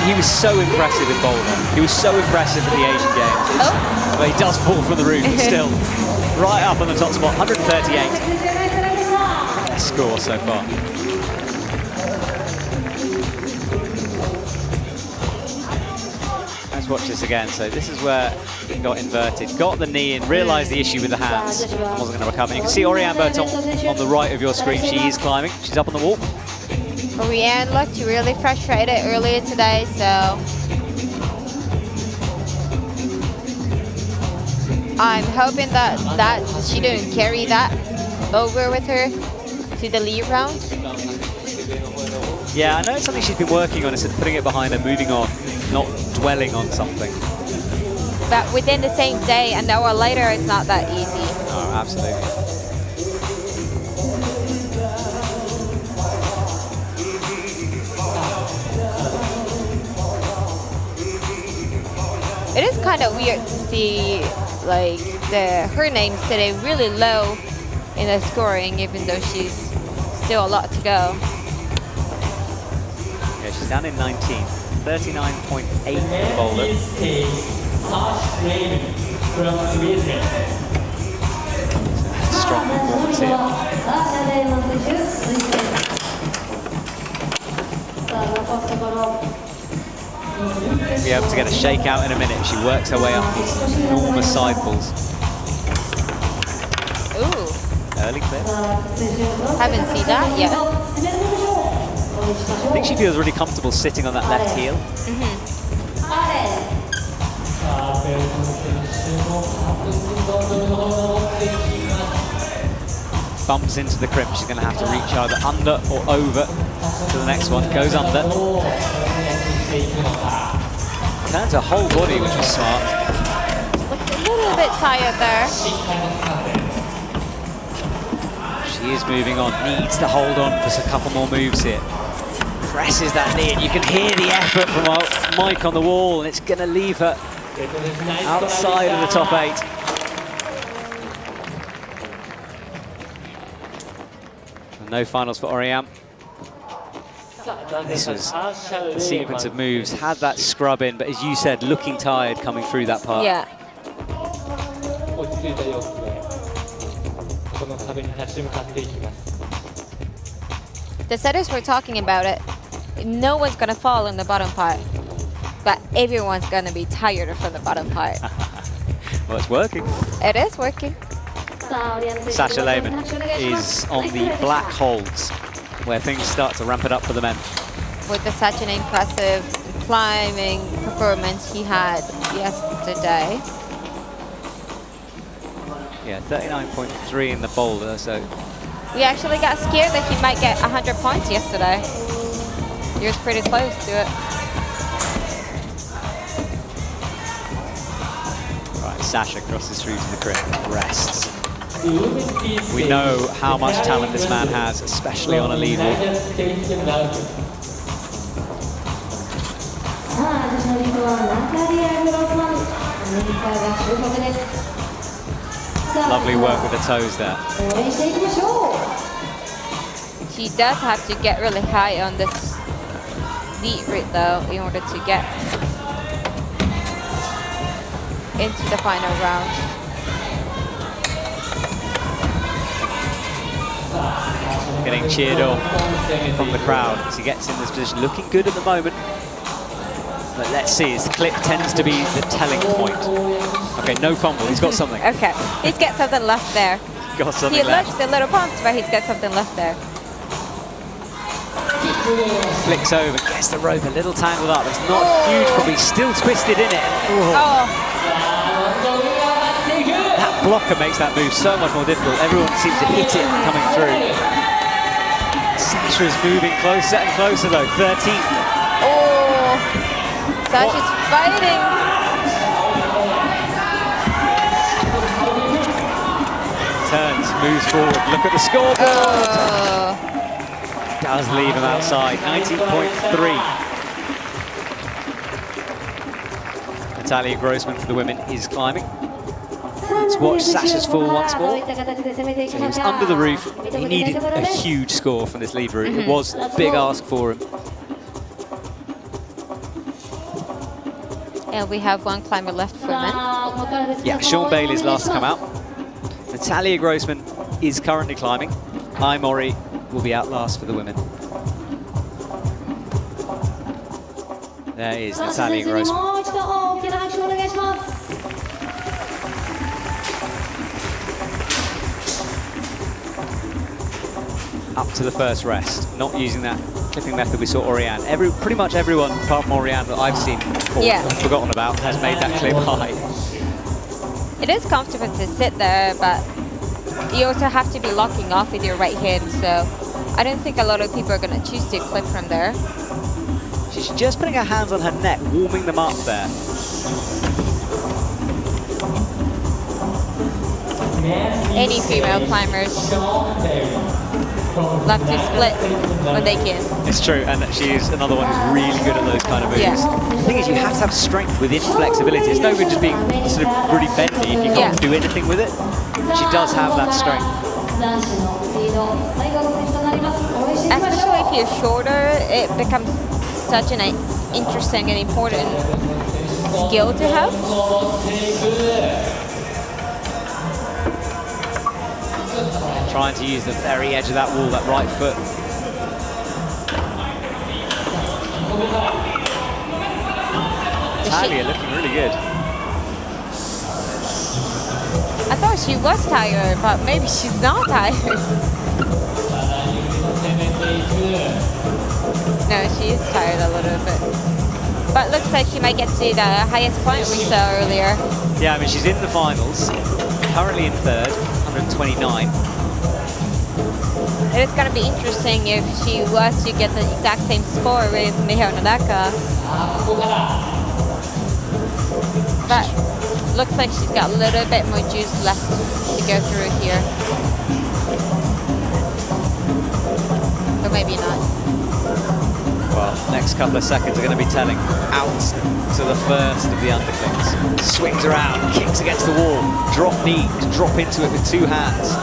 he was so impressive in Boulder. He was so impressive at the Asian Games. But he does fall from the roof, but still, right up on the top spot, 138. Best score so far. Let's watch this again. So this is where it got inverted. Got the knee in, realised the issue with the hands, and wasn't going to recover. You can see Oriane Berton on the right of your screen. She is climbing. She's up on the wall. Oriane looked really frustrated earlier today, so I'm hoping that she didn't carry that over with her to the lead round. Yeah, I know it's something she's been working on, instead of putting it behind her, moving on, not dwelling on something. But within the same day, an hour later, it's not that easy. Oh, absolutely. It is kind of weird to see like her name sitting really low in the scoring, even though she's still a lot to go. Yeah, she's down in 19th, 39.8 for Boulder. from Iwate. Strong performance here. さあ、シャデイマン選手、続いて。さあ、残すところ。 Be able to get a shakeout in a minute. She works her way up these enormous side pulls. Ooh, Early clip. haven't seen that yet. I think she feels really comfortable sitting on that left heel. さあ、ベルトの選手も確実どんどん登っていきます。 Bumps into the crimp. She's going to have to reach either under or over to the next one. Goes under. Turns her whole body, which is smart. Looks a little bit tired there. She is moving on. Needs to hold on for a couple more moves here. Presses that knee, and you can hear the effort from Mike on the wall, and it's going to leave her outside of the top 8. And no finals for Oriam. This was the sequence of moves, had that scrub in, but as you said, looking tired coming through that part. Yeah. 落ち着いた様子でこの壁に立ち向かっていきます。 The setters were talking about it. No one's gonna fall in the bottom part, but everyone's gonna be tired from the bottom part. Well, it's working. It is working. Sasha Lehmann is on the black holds, where things start to ramp it up for the men. With such an impressive climbing performance he had yesterday. Yeah, 39.3 in the boulder, so We actually got scared that he might get 100 points yesterday. He was pretty close to it. right, Sasha crosses through to the crimp, rests. We know how much talent this man has, especially on a lead walk. さあ、女子のリードはナタリア・グロスマン、アメリカが収穫です。 Lovely work with the toes there. 応援していきましょう。 She does have to get really high on this lead route though in order to get into the final round. Getting cheered on from the crowd as he gets in this position. Looking good at the moment. But let's see, his clip tends to be the telling point. Okay, no fumble, he's got something. Okay, he's got something left there. Got something He left. looks a little pumped, but he's got something left there. Flicks over, gets the rope a little tangled up. It's not huge, but he's still twisted in it. Oh, That blocker makes that move so much more difficult. Everyone seems to hit it coming through. Sasha's moving closer and closer though, 13th. oh, Sasha's fighting. Turns, moves forward, look at the scoreboard. Oh. Does leave him outside, 19.3. Natalia Grossman for the women is climbing. Let's watch Sasha's fall once more. So he was under the roof. He needed a huge score from this lead route. It was a big ask for him. And we have one climber left for men. Yeah, Sean Bailey's last to come out. Natalia Grossman is currently climbing. Mori will be out last for the women. There is Natalia Grossman. Up to the first rest, not using that clipping method we saw Oriane. Pretty much everyone, apart from Oriane, that I've seen or forgotten about, has made that clip high. It is comfortable to sit there, but you also have to be locking off with your right hand, so I don't think a lot of people are going to choose to clip from there. She's just putting her hands on her neck, warming them up there. Any female climbers love to split when they can. It's true, and she's another one who's really good at those kind of moves. Yeah. The thing is, you have to have strength within flexibility. It's no good just being sort of really bendy if you can't do anything with it. She does have that strength. Especially if you're shorter, it becomes such an interesting and important skill to have. trying to use the very edge of that wall, that right foot. Natalia looking really good. I thought she was tired, but maybe she's not tired. No, she is tired a little bit. But looks like she might get to the highest point we saw earlier. Yeah, I mean, she's in the finals, currently in third, 129. It is going to be interesting if she was to get the exact same score with Morioka. But looks like she's got a little bit more juice left to go through here. Or maybe not. Well, next couple of seconds are going to be telling. Out to the first of the underclicks. Swings around, kicks against the wall, drop knee, drop into it with two hands.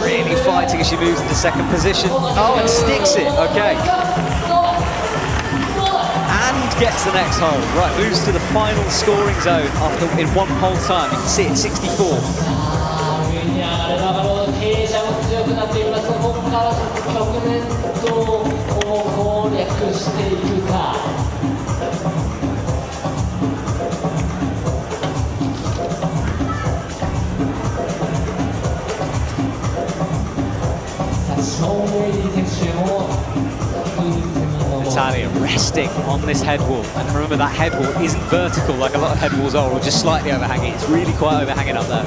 Really fighting as she moves into second position. Oh, and sticks it, okay. And gets the next hole. Right, moves to the final scoring zone after in one whole time. You can see it, 64. Natalia resting on this head wall, and remember that head wall isn't vertical like a lot of head walls are, or just slightly overhanging. It's really quite overhanging up there.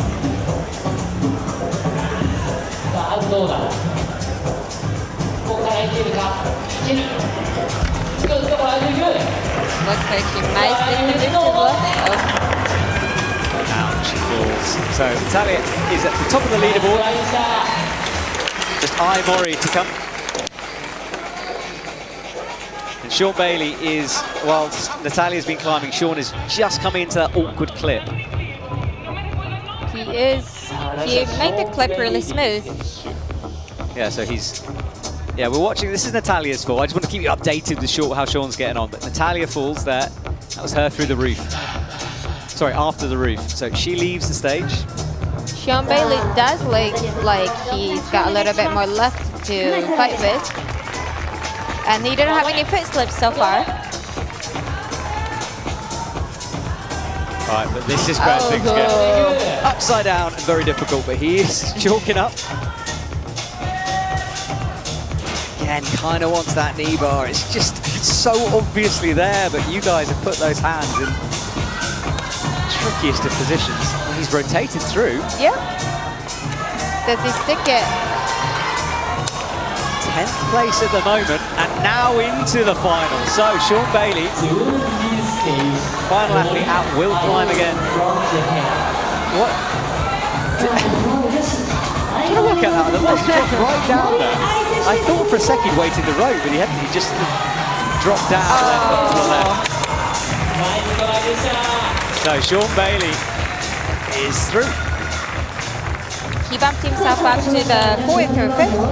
Looks like she might stick with it to left. Now she falls. So Natalia is at the top of the leaderboard. Just Iwate to come. And Sean Bailey is, whilst Natalia's been climbing, Sean is just coming into that awkward clip. He made the clip really smooth. Yeah, so he's... Yeah, we're watching. This is Natalia's fall. I just want to keep you updated with how Sean's getting on. But Natalia falls there. That was her through the roof. Sorry, after the roof. So she leaves the stage. Sean Bailey does look like he's got a little bit more left to fight with. And he didn't have any foot slips so far. All right, but this is where things get upside down and very difficult. But he is chalking up. Again, kind of wants that knee bar. It's just so obviously there, but you guys have put those hands in the trickiest of positions. Well, he's rotated through. Yeah. Does he stick it? 10th place at the moment, and now into the final. So Sean Bailey, final athlete out, will climb again. What? I'm trying to work out how that was. He dropped right down there. I thought for a second he'd waited the rope, but he hadn't. He just dropped down to the left. So Sean Bailey is through. He bumped himself up to the 4th or 5th.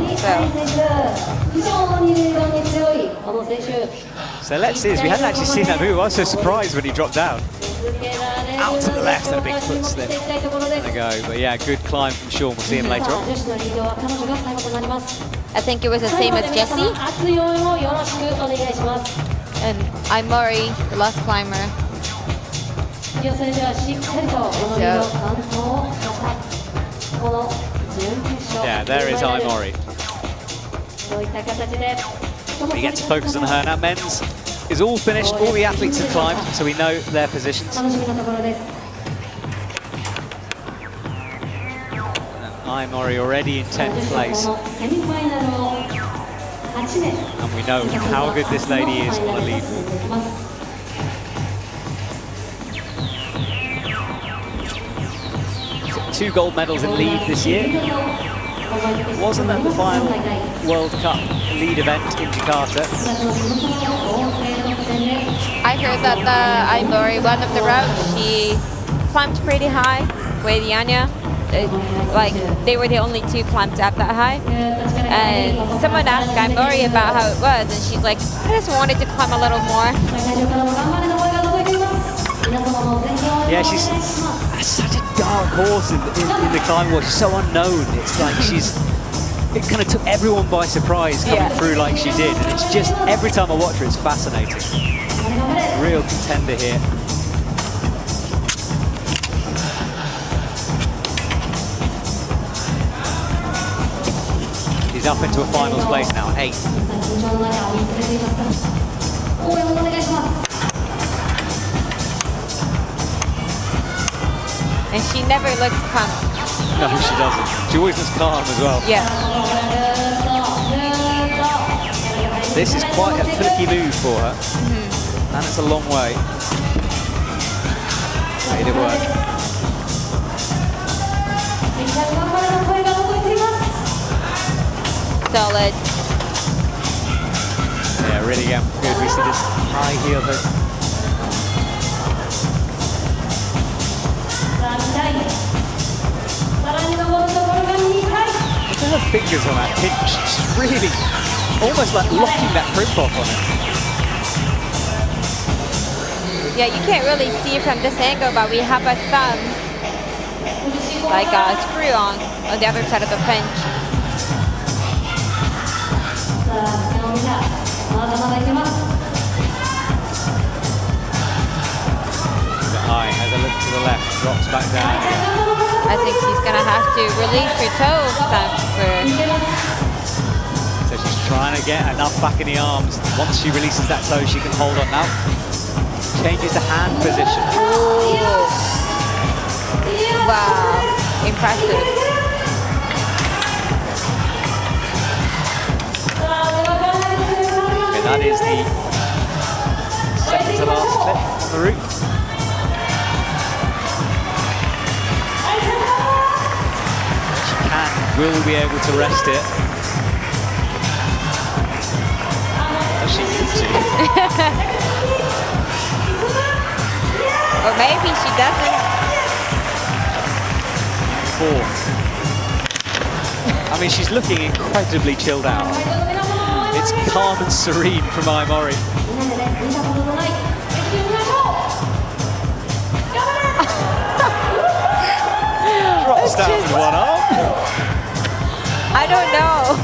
So let's see, as we hadn't actually seen that move. I was so surprised when he dropped down. Out to the left and a big foot slip. There we go. But yeah, good climb from Sean. We'll see him later on. I think it was the same as Jessie. And Iwate, the last climber. Yeah, there is Iwate. We get to focus on her now. Men's is all finished. All the athletes have climbed, so we know their positions. And Iwate already in 10th place. And we know how good this lady is on the lead. 2 gold medals in lead this year. Wasn't at the final World Cup lead event in Jakarta. I heard that Iwate, one of the routes, she climbed pretty high with Yanya. Like, they were the only 2 climbed up that high. And someone asked Iwate about how it was, and she's like, I just wanted to climb a little more. Yeah, she's such a dark horse in the climbing wall. She's so unknown. It's like it kind of took everyone by surprise coming through like she did. And it's just, every time I watch her, it's fascinating. Real contender here. She's up into a finals place now, 8th. And she never looks calm. No, she doesn't. She always looks calm as well. Yeah. This is quite a flicky move for her. And it's a long way. Made it work. Solid. Yeah, really good. We see this high heel hook. Look at her fingers on that pinch. She's really almost like locking that grip off on it. Yeah, you can't really see it from this angle, but we have a thumb, like a screw on the other side of the pinch. High, has a look to the left, drops back down again. I think she's gonna have to release her toes So she's trying to get enough back in the arms. Once she releases that toe, she can hold on now. Changes the hand position. Ooh. Wow, impressive. Okay, that is the second to last clip on the route. Will be able to rest it. Does she need to? Or maybe she doesn't. 4th. I mean, she's looking incredibly chilled out. It's calm and serene from Iwate. Drops down with one arm. I don't know.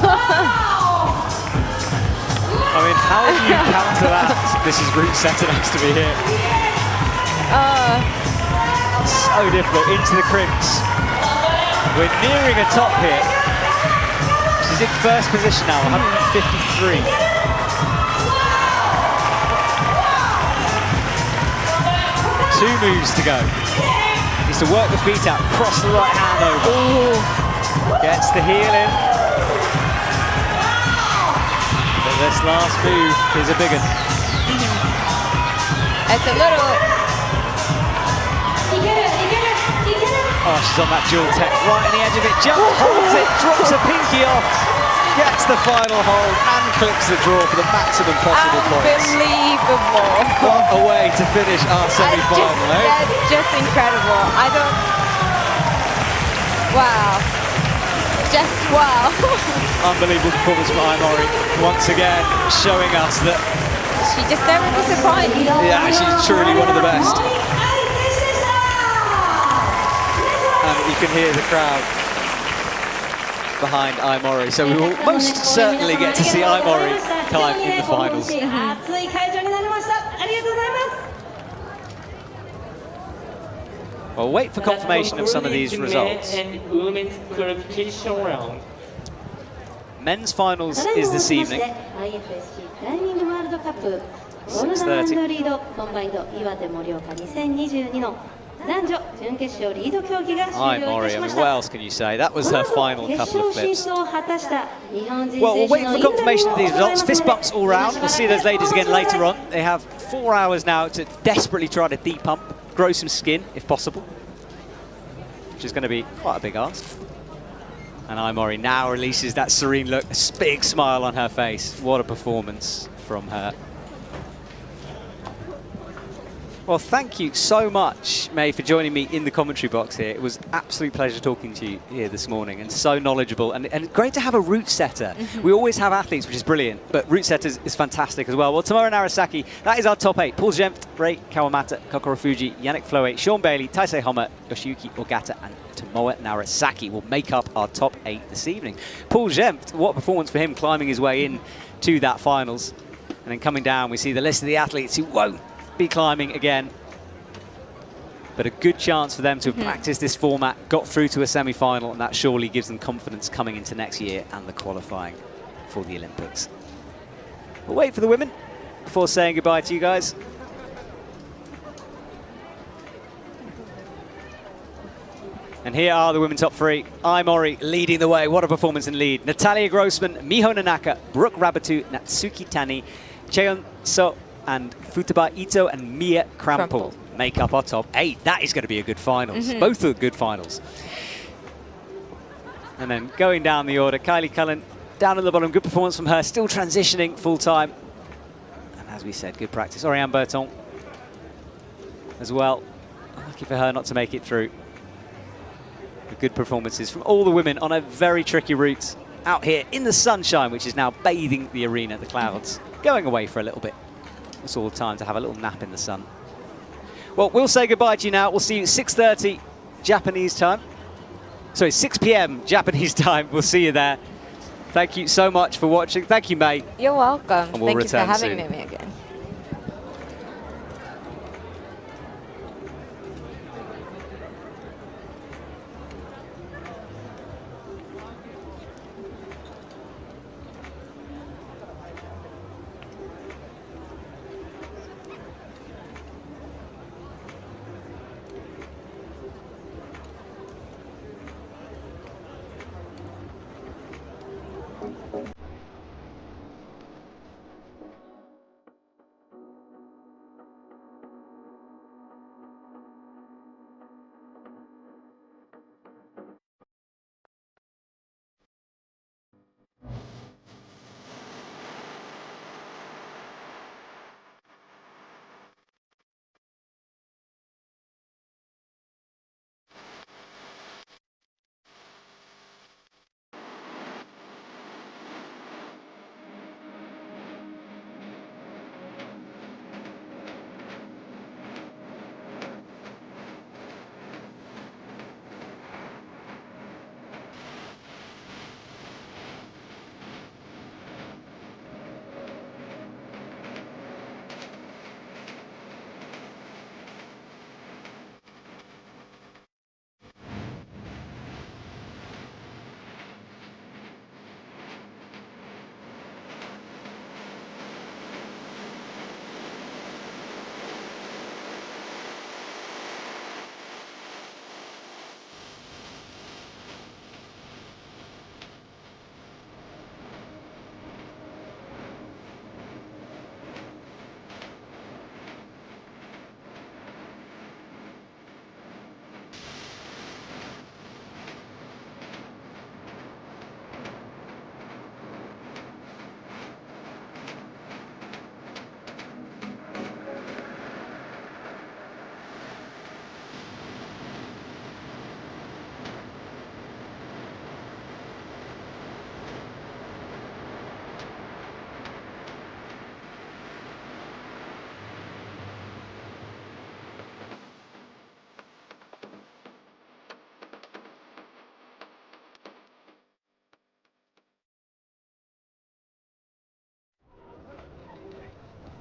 I mean, how do you counter that? This is route setter next to me here. So difficult, into the crimps. We're nearing a top here. She's in first position now, 153. Two moves to go. Needs to work the feet out, cross the right hand over. Ooh. Gets the heel in. But this last move is a big one. It's a little... Oh, she's on that dual tech, right on the edge of it. Jump, holds it, drops her pinky off. Gets the final hold and clicks the draw for the maximum possible points. Unbelievable. What a way to finish our semi-final, eh? That's just incredible. I don't... Wow. Just wow. Unbelievable performance from Iwate. Once again, showing us that... She just never disappoints. Yeah, she's truly one of the best. And you can hear the crowd behind Iwate. So we will most certainly get to see Iwate climb in the finals. Well, wait for confirmation of some of these results. Men's finals is this evening. 6:30. Iwate, I mean, what else can you say? That was her final couple of clips. Well, we'll wait for confirmation of these results. Fist bumps all round. We'll see those ladies again later on. They have 4 hours now to desperately try to depump, grow some skin, if possible, which is going to be quite a big ask. And Iwate now releases that serene look, a big smile on her face. What a performance from her. Well, thank you so much, May, for joining me in the commentary box here. It was an absolute pleasure talking to you here this morning, and so knowledgeable, and great to have a route setter. We always have athletes, which is brilliant, but route setters is fantastic as well. Well, Tomoe Narasaki, that is our top 8. Paul Gemft, Rei Kawamata, Kokoro Fuji, Yannick Floe, Sean Bailey, Taisei Homer, Yoshiyuki Ogata, and Tomoe Narasaki will make up our top 8 this evening. Paul Gemft, what a performance for him, climbing his way in to that finals. And then coming down, we see the list of the athletes who won't be climbing again, but a good chance for them to have practiced this format, got through to a semi-final, and that surely gives them confidence coming into next year and the qualifying for the Olympics. We'll wait for the women before saying goodbye to you guys. And here are the women top 3. Ai Mori leading the way. What a performance in lead. Natalia Grossman, Miho Nanaka, Brooke Rabatu, Natsuki Tani, Cheon So, and Futaba Ito and Mia Krampel make up our top 8. That is going to be a good finals. Both are good finals. And then going down the order, Kylie Cullen down at the bottom. Good performance from her, still transitioning full time. And as we said, good practice. Oriane Berton as well. Lucky for her not to make it through. Good performances from all the women on a very tricky route out here in the sunshine, which is now bathing the arena, the clouds, going away for a little bit. It's all time to have a little nap in the sun. Well, we'll say goodbye to you now. We'll see you at 6:30 Japanese time. Sorry, 6 p.m. Japanese time. We'll see you there. Thank you so much for watching. Thank you, May. You're welcome. And we'll Thank you for return having soon. me again.